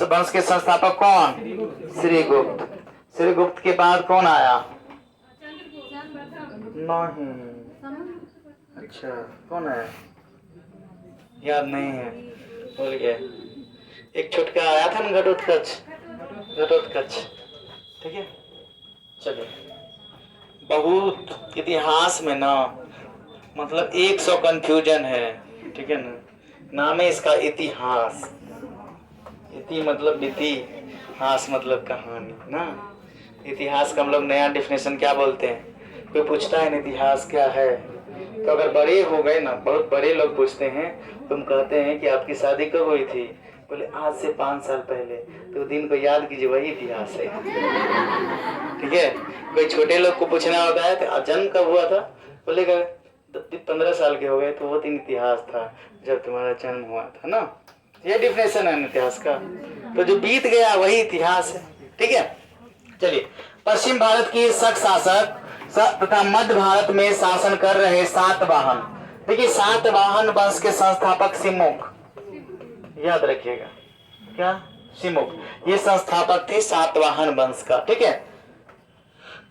वंश के संस्थापक कौन? श्रीगुप्त। श्रीगुप्त के बाद कौन आया? नहीं, अच्छा कौन है? याद नहीं है, भूल गया। एक छुटका आया था ना, घटोत्कच। घटोत्कच, ठीक है। चलिए, बहुत इतिहास में ना मतलब 100 कंफ्यूजन है, ठीक है ना। नाम है इसका इतिहास। इति मतलब इतिहास मतलब कहानी ना। इतिहास का हम लोग नया डिफिनेशन क्या बोलते हैं? कोई पूछता है ना इतिहास क्या है, तो अगर बड़े हो गए ना, बहुत बड़े लोग पूछते हैं, तुम कहते हैं कि आपकी शादी कब हुई थी? बोले आज से 5 साल पहले। तो दिन को याद कीजिए, वही इतिहास है, ठीक है। कोई छोटे लोग को पूछना होता है तो जन्म कब हुआ था, बोलेगा 15 साल के हो गए, तो वो दिन इतिहास था जब तुम्हारा जन्म हुआ था ना। ये डिफिनेशन है इतिहास का। तो जो बीत गया वही इतिहास है, ठीक है। चलिए, पश्चिम भारत के शक शासक तथा मध्य भारत में शासन कर रहे सातवाहन। देखिए, सातवाहन वंश के संस्थापक सिमुख, याद रखिएगा क्या? सिमुख, ये संस्थापक थे सातवाहन वंश का, ठीक है।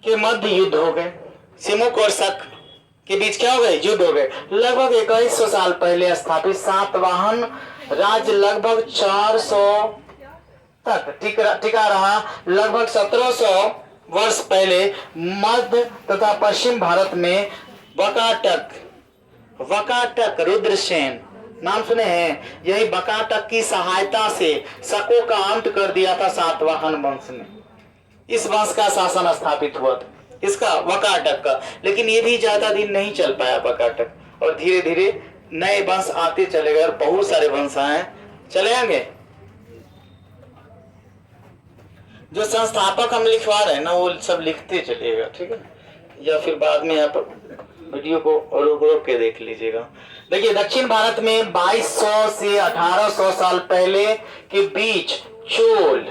के मध्य युद्ध हो गए। सिमुख और शक के बीच क्या हो गए? युद्ध हो गए। लगभग 2100 साल पहले स्थापित सातवाहन राज्य लगभग 400 तक टिका रहा। लगभग 1700 वर्ष पहले मध्य तथा पश्चिम भारत में वकाटक रुद्रसेन, नाम सुने हैं? यही वकाटक की सहायता से शकों का अंत कर दिया था सातवाहन वंश ने। इस वंश का शासन स्थापित हुआ था, इसका वकाटक का। लेकिन ये भी ज्यादा दिन नहीं चल पाया वकाटक, और धीरे धीरे नए वंश आते चले गए, और बहुत सारे वंश आए चले आएंगे। जो संस्थापक हम लिखवा रहे हैं ना, वो सब लिखते चलिएगा, ठीक है। या फिर बाद में आप वीडियो को रोक रोक के देख लीजिएगा। देखिए, दक्षिण भारत में 2200 से 1800 साल पहले के बीच चोल,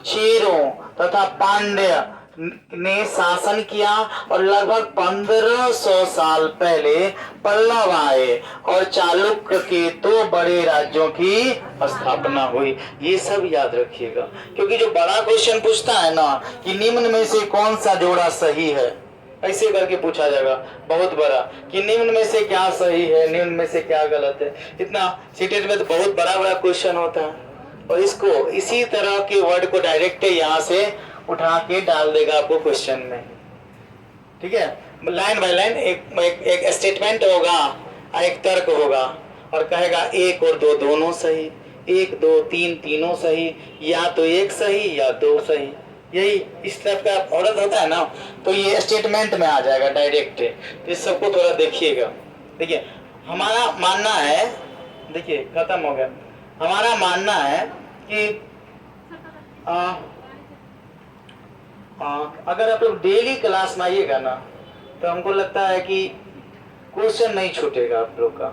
चेरों तथा पांड्य ने शासन किया, और लगभग 1500 साल पहले पल्लव आए और चालुक्य के 2 बड़े राज्यों की स्थापना हुई। ये सब याद रखिएगा, क्योंकि जो बड़ा क्वेश्चन पूछता है ना कि निम्न में से कौन सा जोड़ा सही है, ऐसे करके पूछा जाएगा बहुत बड़ा, कि निम्न में से क्या सही है, निम्न में से क्या गलत है। इतना सीटेट में तो बहुत बड़ा बड़ा क्वेश्चन होता है, और इसको इसी तरह के वर्ड को डायरेक्ट यहाँ से उठा के डाल देगा आपको क्वेश्चन में, ठीक है। लाइन बाय लाइन एक स्टेटमेंट होगा, एक तर्क होगा, और कहेगा 1 और 2 दोनों सही, 1 2 3 तीनों सही, या तो 1 सही या 2 सही। यही इस तरह का औरत होता है ना, तो ये स्टेटमेंट में आ जाएगा डायरेक्ट। तो इस सबको थोड़ा देखिएगा। देखिए, हमारा मानना है, देखिए खत्म हो गया। हमारा मानना है कि अगर आप लोग डेली क्लास में आइएगा ना, तो हमको लगता है कि क्वेश्चन नहीं छूटेगा आप लोग का,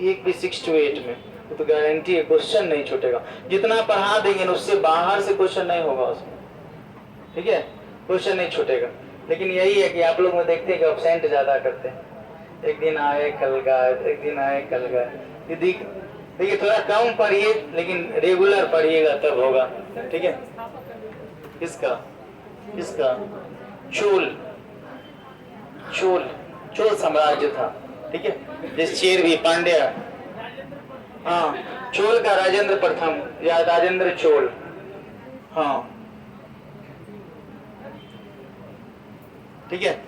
एक भी 6 to 8 में तो गारंटी है क्वेश्चन नहीं छूटेगा। जितना पढ़ा देंगे ना, उससे बाहर से क्वेश्चन नहीं होगा उसमें, ठीक है। क्वेश्चन नहीं छूटेगा। लेकिन यही है कि आप लोग में देखते हैं कि एब्सेंट ज्यादा करते हैं। एक दिन आए कल गए, एक दिन आए कल गए। देखिए थोड़ा कम पढ़िए लेकिन रेगुलर पढ़िएगा तब होगा, ठीक है। किसका किसका चोल, चोल चोल साम्राज्य था, ठीक है। जिस चेर भी पांड्या, हाँ चोल का राजेंद्र प्रथम या राजेंद्र चोल, हाँ ठीक है।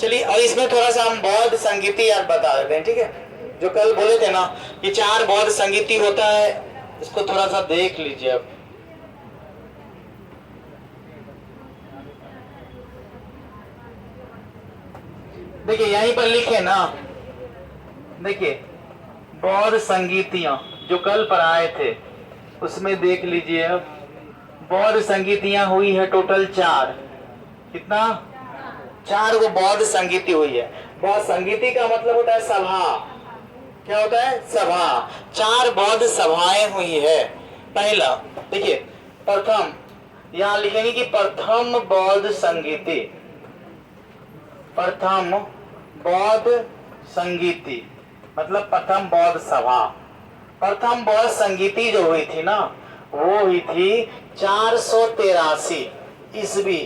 चलिए और इसमें थोड़ा सा हम बौद्ध संगीति याद बता देते हैं, ठीक है। जो कल बोले थे ना कि 4 बौद्ध संगीति होता है, इसको थोड़ा सा देख लीजिए अब। देखिए यहीं पर लिखे ना, देखिए बौद्ध संगीतियां जो कल पढ़ाए थे उसमें देख लीजिए अब। बौद्ध संगीतियां हुई है टोटल 4, कितना 4 को बौद्ध संगीति हुई है। बौद्ध संगीति का मतलब होता है सभा, क्या होता है सभा। 4 बौद्ध सभाएं हुई है। पहला देखिए प्रथम, यहां लिखेंगे कि प्रथम बौद्ध संगीति, प्रथम बौद्ध संगीति मतलब प्रथम बौद्ध सभा। प्रथम बौद्ध संगीति जो हुई थी ना वो हुई थी 483 ईस्वी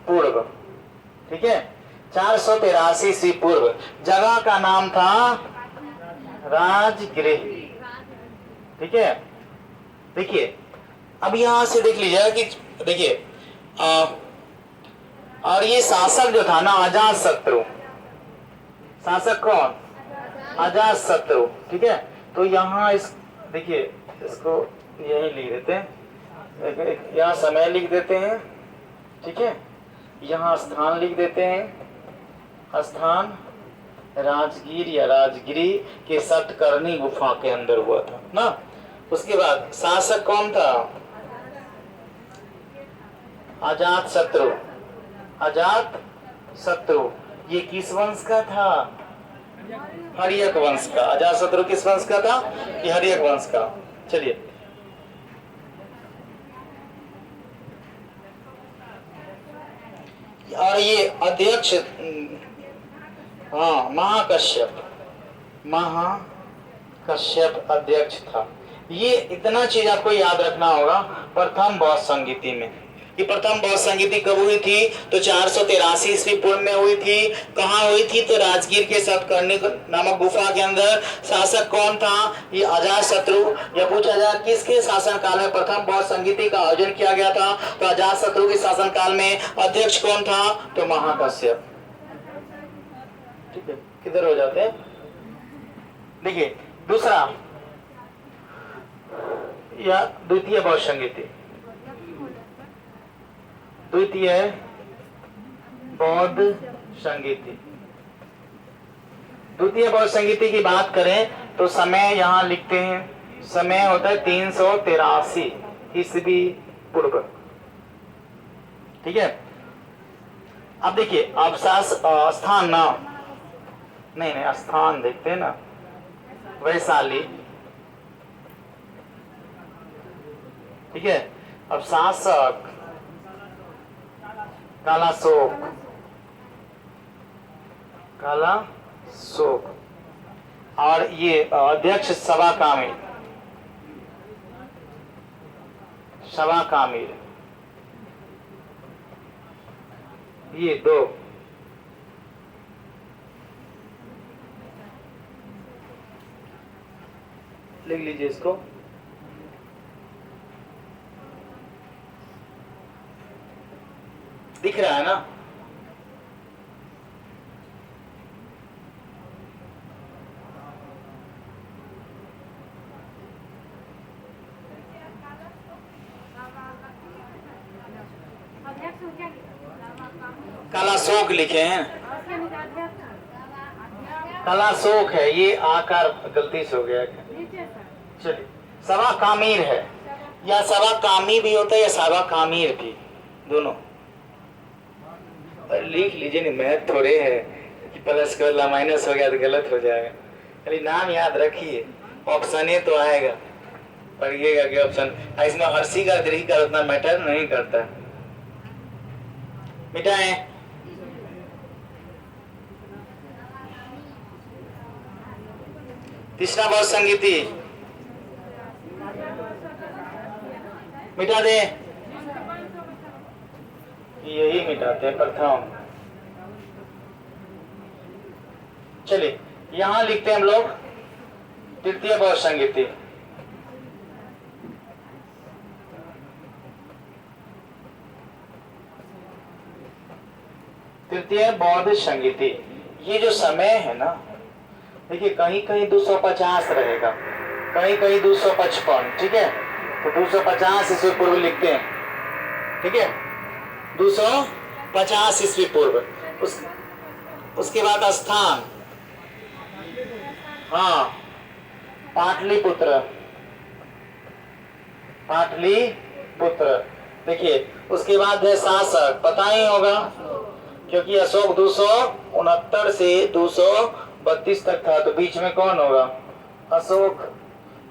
पूर्व, ठीक है। 483 ईस्वी पूर्व। जगह का नाम था राजगृह, ठीक है। देखिए अब यहां से देख लीजिएगा कि देखिए और ये शासक जो था ना अजात शत्रु, शासक कौन अजात शत्रु, ठीक है। तो यहाँ इस देखिए इसको यही लिख देते हैं, यहाँ समय लिख देते हैं, ठीक है। यहाँ स्थान लिख देते हैं, स्थान राजगीर या राजगिरी के सतकर्णी गुफा के अंदर हुआ था ना। उसके बाद शासक कौन था अजात शत्रु, अजात शत्रु ये किस वंश का था हर्यक वंश का। अजात शत्रु किस वंश का था ये हर्यक वंश का। चलिए और ये अध्यक्ष हाँ महाकश्यप, महाकश्यप अध्यक्ष था। ये इतना चीज आपको याद रखना होगा प्रथम बौद्ध संगीति में। कि प्रथम बौद्ध संगीति कब हुई थी तो 483 ईस्वी पूर्व में हुई थी। कहाँ हुई थी तो राजगीर के सतकर्णी नामक गुफा के अंदर। शासक कौन था ये अजात शत्रु। या पूछा जाए किसके शासन काल में प्रथम बौद्ध संगीति का आयोजन किया गया था तो अजात शत्रु के शासन काल में। अध्यक्ष कौन था तो महाकश्यप, ठीक है। किधर हो जाते हैं देखिए दूसरा या द्वितीय बौद्ध संगीति, द्वितीय बौद्ध संगीति। द्वितीय बौद्ध संगीति की बात करें तो समय यहां लिखते हैं, समय होता है 383 ईस्वी पूर्व, ठीक है। अब देखिए अब स्थान ना नहीं स्थान देखते हैं ना वैशाली, ठीक है। अब शासक कालाशोक, कालाशोक और ये अध्यक्ष सभा कामिल, सभा कामिल ये 2। लिख लीजिए इसको। दिख रहा है ना कालाशोक लिखे हैं, कालाशोक है ये आकार गलती से हो गया। चलिए सभा कामीर है या सभा कामी भी होता है या सभा कामीर भी, दोनों लिख लीजिए। नहीं मैथ थोड़े है कि प्लस कर माइनस हो गया तो गलत हो जाएगा। खाली नाम याद रखिए, ऑप्शन ए तो आएगा, पढ़िएगा कि ऑप्शन इसमें हर्षी का दीर्घ का उतना मैटर नहीं करता। मिटाएं तीसरा बौद्ध संगीति मिटा दे, यही मिटाते हैं प्रथम। चलिए यहां लिखते हैं हम लोग तृतीय बौद्ध संगीति। तृतीय बौद्ध संगीति, ये जो समय है ना, देखिए कहीं कहीं 250 रहेगा, कहीं कहीं 255, ठीक है। तो 250 ईस्वी पूर्व लिखते हैं, ठीक है, 250 ईस्वी पूर्व। उसके बाद स्थान, हाँ, पाटलिपुत्र, पाटलिपुत्र। देखिए उसके बाद है शासक, पता ही होगा क्योंकि अशोक 269 से 232 तक था, तो बीच में कौन होगा?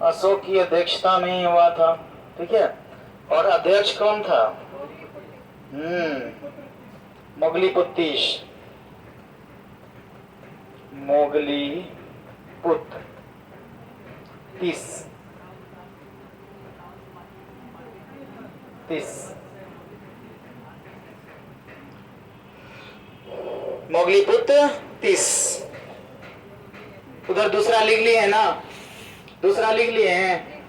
अशोक की अध्यक्षता में ही हुआ था, ठीक है। और अध्यक्ष कौन था? मोगलीपुत्तीश, मोगलीपुत्र 30 मोगलीपुत्र 30। उधर दूसरा लिख लिए है ना, दूसरा लिख लिए हैं,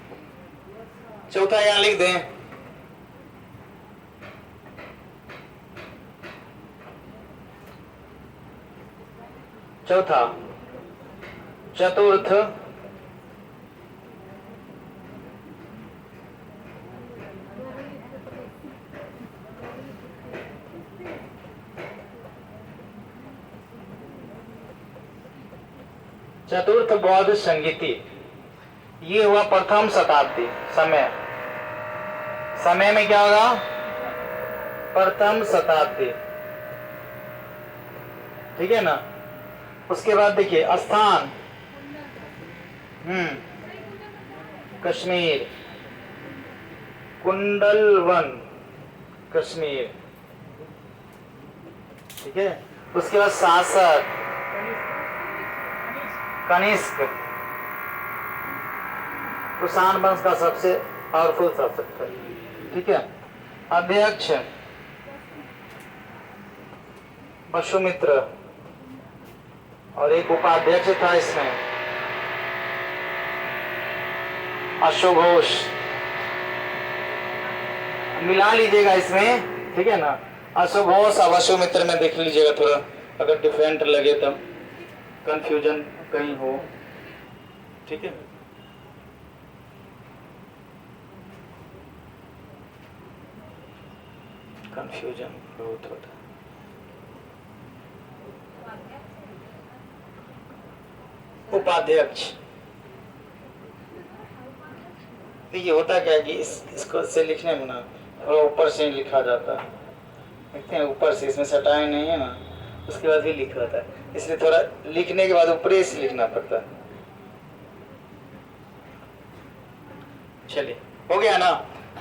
चौथा यहां लिख दें। चौथा चतुर्थ चतुर्थ बौद्ध संगीति, ये हुआ प्रथम शताब्दी। समय में क्या होगा? प्रथम शताब्दी, ठीक है ना। उसके बाद देखिए स्थान, कश्मीर, कुंडलवन कश्मीर, ठीक है। उसके बाद शासक कनिष्क, कुषाण वंश का सबसे पावरफुल शासक था, ठीक है। अध्यक्ष वसुमित्र, और एक उपाध्यक्ष था इसमें, अश्वघोष। मिला लीजिएगा इसमें, ठीक है ना। अश्वघोष और वसुमित्र में देख लीजिएगा, थोड़ा अगर डिफरेंट लगे तब, कंफ्यूजन कहीं हो, ठीक है। कंफ्यूजन बहुत होता है। उपाध्यक्ष, ये होता क्या है कि इसको से लिखने में ना थोड़ा ऊपर से लिखा जाता है, देखते हैं ऊपर से, इसमें सटाए नहीं है ना, उसके बाद भी लिखा होता है, इसलिए थोड़ा लिखने के बाद ऊपर से लिखना पड़ता है। चलिए हो गया ना।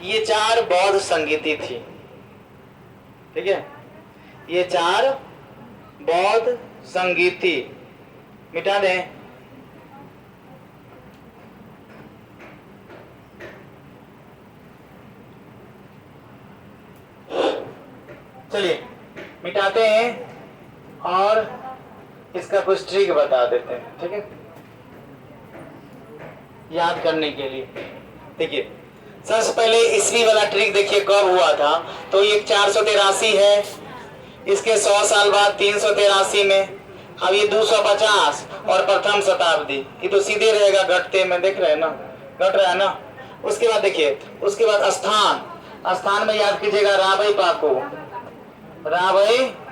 ये 4 बौद्ध संगीति थी, ठीक है। ये 4 बौद्ध संगीति, मिटा दें। चलिए मिटाते हैं और इसका कुछ ट्रिक बता देते हैं, ठीक है, याद करने के लिए। देखिए सबसे पहले ईस्वी वाला ट्रिक देखिए कब हुआ था, तो ये 483 है, इसके 100 साल बाद 383 में, अब ये 250 और प्रथम शताब्दी, ये तो सीधे रहेगा घटते में, देख रहे हैं ना, घट रहा है ना। उसके बाद देखिए, उसके बाद स्थान में याद कीजिएगा रावई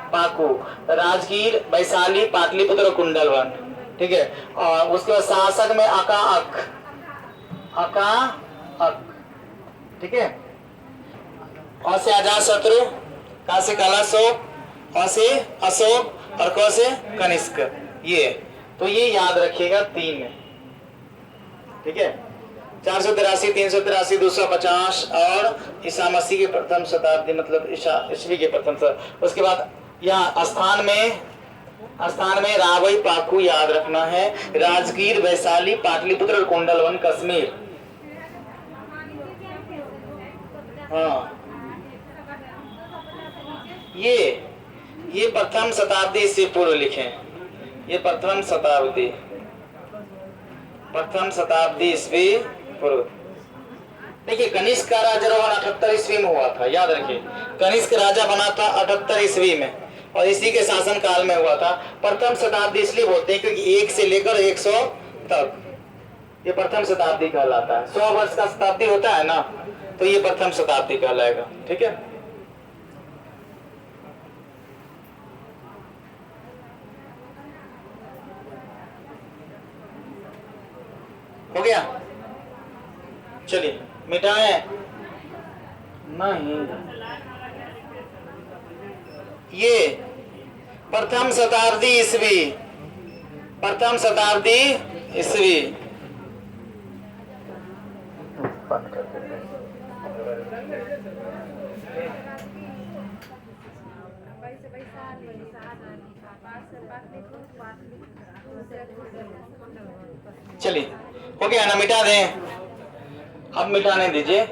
पाकू, राजगीर, वैशाली, पाटलिपुत्र, कुंडलवन, ठीक है। और उसके बाद शासक में अका अक, ठीक है। और से अजात शत्रु, का से कलाशोक, और से अशोक, और क से कनिष्क, ये तो ये याद रखिएगा 3 में, ठीक है। 483, 383, 250 और ईसा मसीह के प्रथम शताब्दी, मतलब ईस्वी के प्रथम शताब्दी। उसके बाद यहाँ स्थान में रावई पाकू याद रखना है, राजगीर, वैशाली, पाटलिपुत्र और कुंडलवन कश्मीर। हाँ, ये प्रथम शताब्दी ईस्वी पूर्व लिखे, ये प्रथम शताब्दी ईस्वी पूर्व। देखिए कनिष्क का राजारोहण 78 ईस्वी में हुआ था, याद रखिए। कनिष्क राजा बना था 78 ईस्वी में और इसी के शासन काल में हुआ था। प्रथम शताब्दी इसलिए बोलते हैं क्योंकि 1 से लेकर 100 तक ये प्रथम शताब्दी कहलाता है। 100 वर्ष का शताब्दी होता है ना, तो ये प्रथम शताब्दी कहलाएगा। ठीक है, हो गया। चलिए मिटाए नहीं, ये प्रथम शताब्दी ईस्वी, प्रथम शताब्दी ईस्वी। चलिए हो गया ना, मिटा दें। अब मिटाने दीजिए।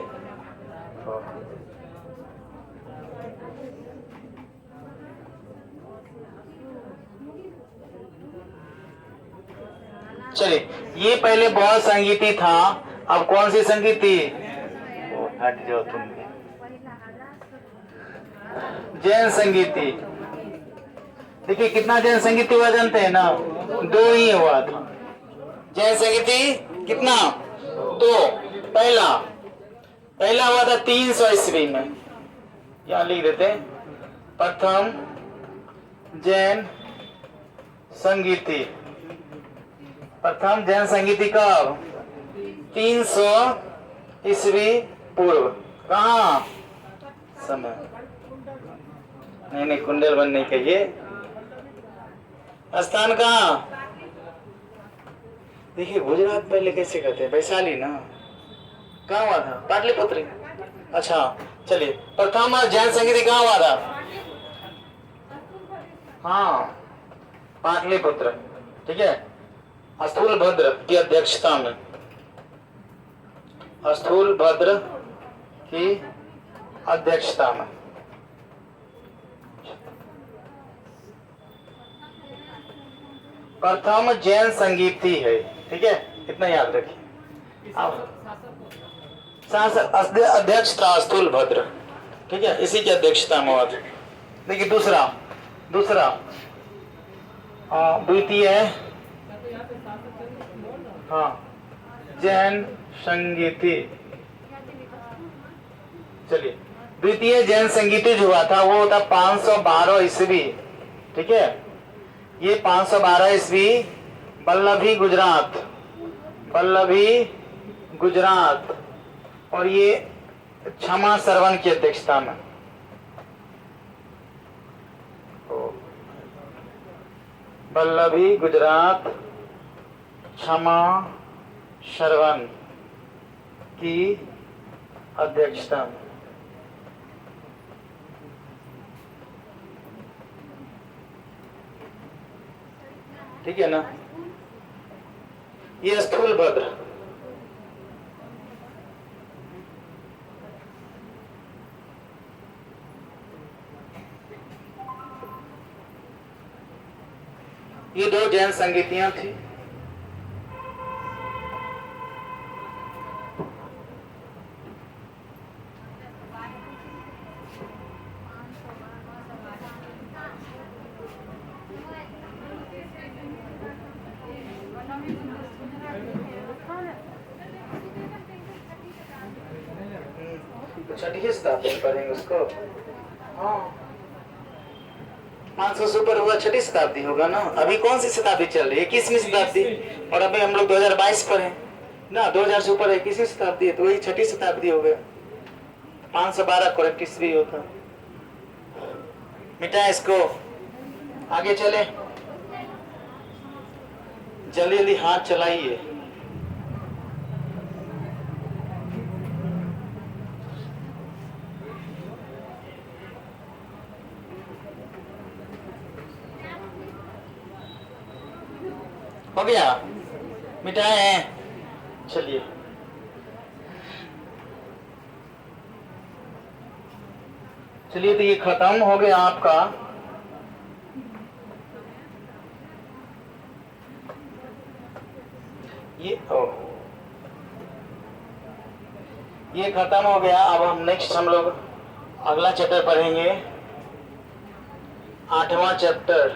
चलिए, ये पहले बहुत संगीति था, अब कौन सी संगीति? हट जाओ तुम, जैन संगीति। देखिए कितना जैन संगीति हुआ जानते हैं ना? 2 ही हुआ था जैन संगीति। कितना? 2। पहला हुआ था 300 ईस्वी में, यहां लिख देते हैं, प्रथम जैन संगीति। प्रथम जैन संगीति कब? 300 ईस्वी पूर्व। कहाँ? समय नहीं, कुंडल बन नहीं कहिए, स्थान कहाँ? देखिए गुजरात पहले कैसे कहते हैं, वैशाली ना। कहाँ हुआ था? पाटलिपुत्र। अच्छा चलिए, प्रथम जैन संगीति कहाँ हुआ था? हाँ, पाटलिपुत्र। ठीक है, स्थूलभद्र की अध्यक्षता में, स्थूलभद्र की अध्यक्षता में। प्रथम जैन संगीति है। ठीक है, इतना याद रखिए। अध्यक्ष था स्थूलभद्र। ठीक है, इसी की अध्यक्षता में हुआ था। देखिए दूसरा द्वितीय, हाँ, जैन संगीति। चलिए, द्वितीय जैन संगीति जो हुआ था वो था 512 ईस्वी। ठीक है, ये 512 ईस्वी वल्लभी गुजरात, और ये क्षमा सरवन की अध्यक्षता में। वल्लभी गुजरात, क्षमा सरवन की अध्यक्षता में। ठीक है ना, ये स्थूलभद्र। ये 2 जैन संगीतियां थी। छठी शताब्दी पढ़ेंगे उसको। हाँ, 500 से ऊपर हुआ, छठी शताब्दी होगा ना। अभी कौन सी शताब्दी चल रही है? 21वीं शताब्दी। और अभी हम लोग 2022 पर हैं ना, 2000 से ऊपर 21वीं शताब्दी है, तो वही छठी शताब्दी हो गया। 512 करेक्ट ईस्वी होता। मिटाए इसको, आगे चले। जल्दी जल्दी हाथ चलाइए। हो गया, मिटाए हैं। चलिए चलिए, तो ये खत्म हो गया आपका ये खत्म हो गया। अब हम नेक्स्ट हम लोग अगला चैप्टर पढ़ेंगे, 8वां चैप्टर।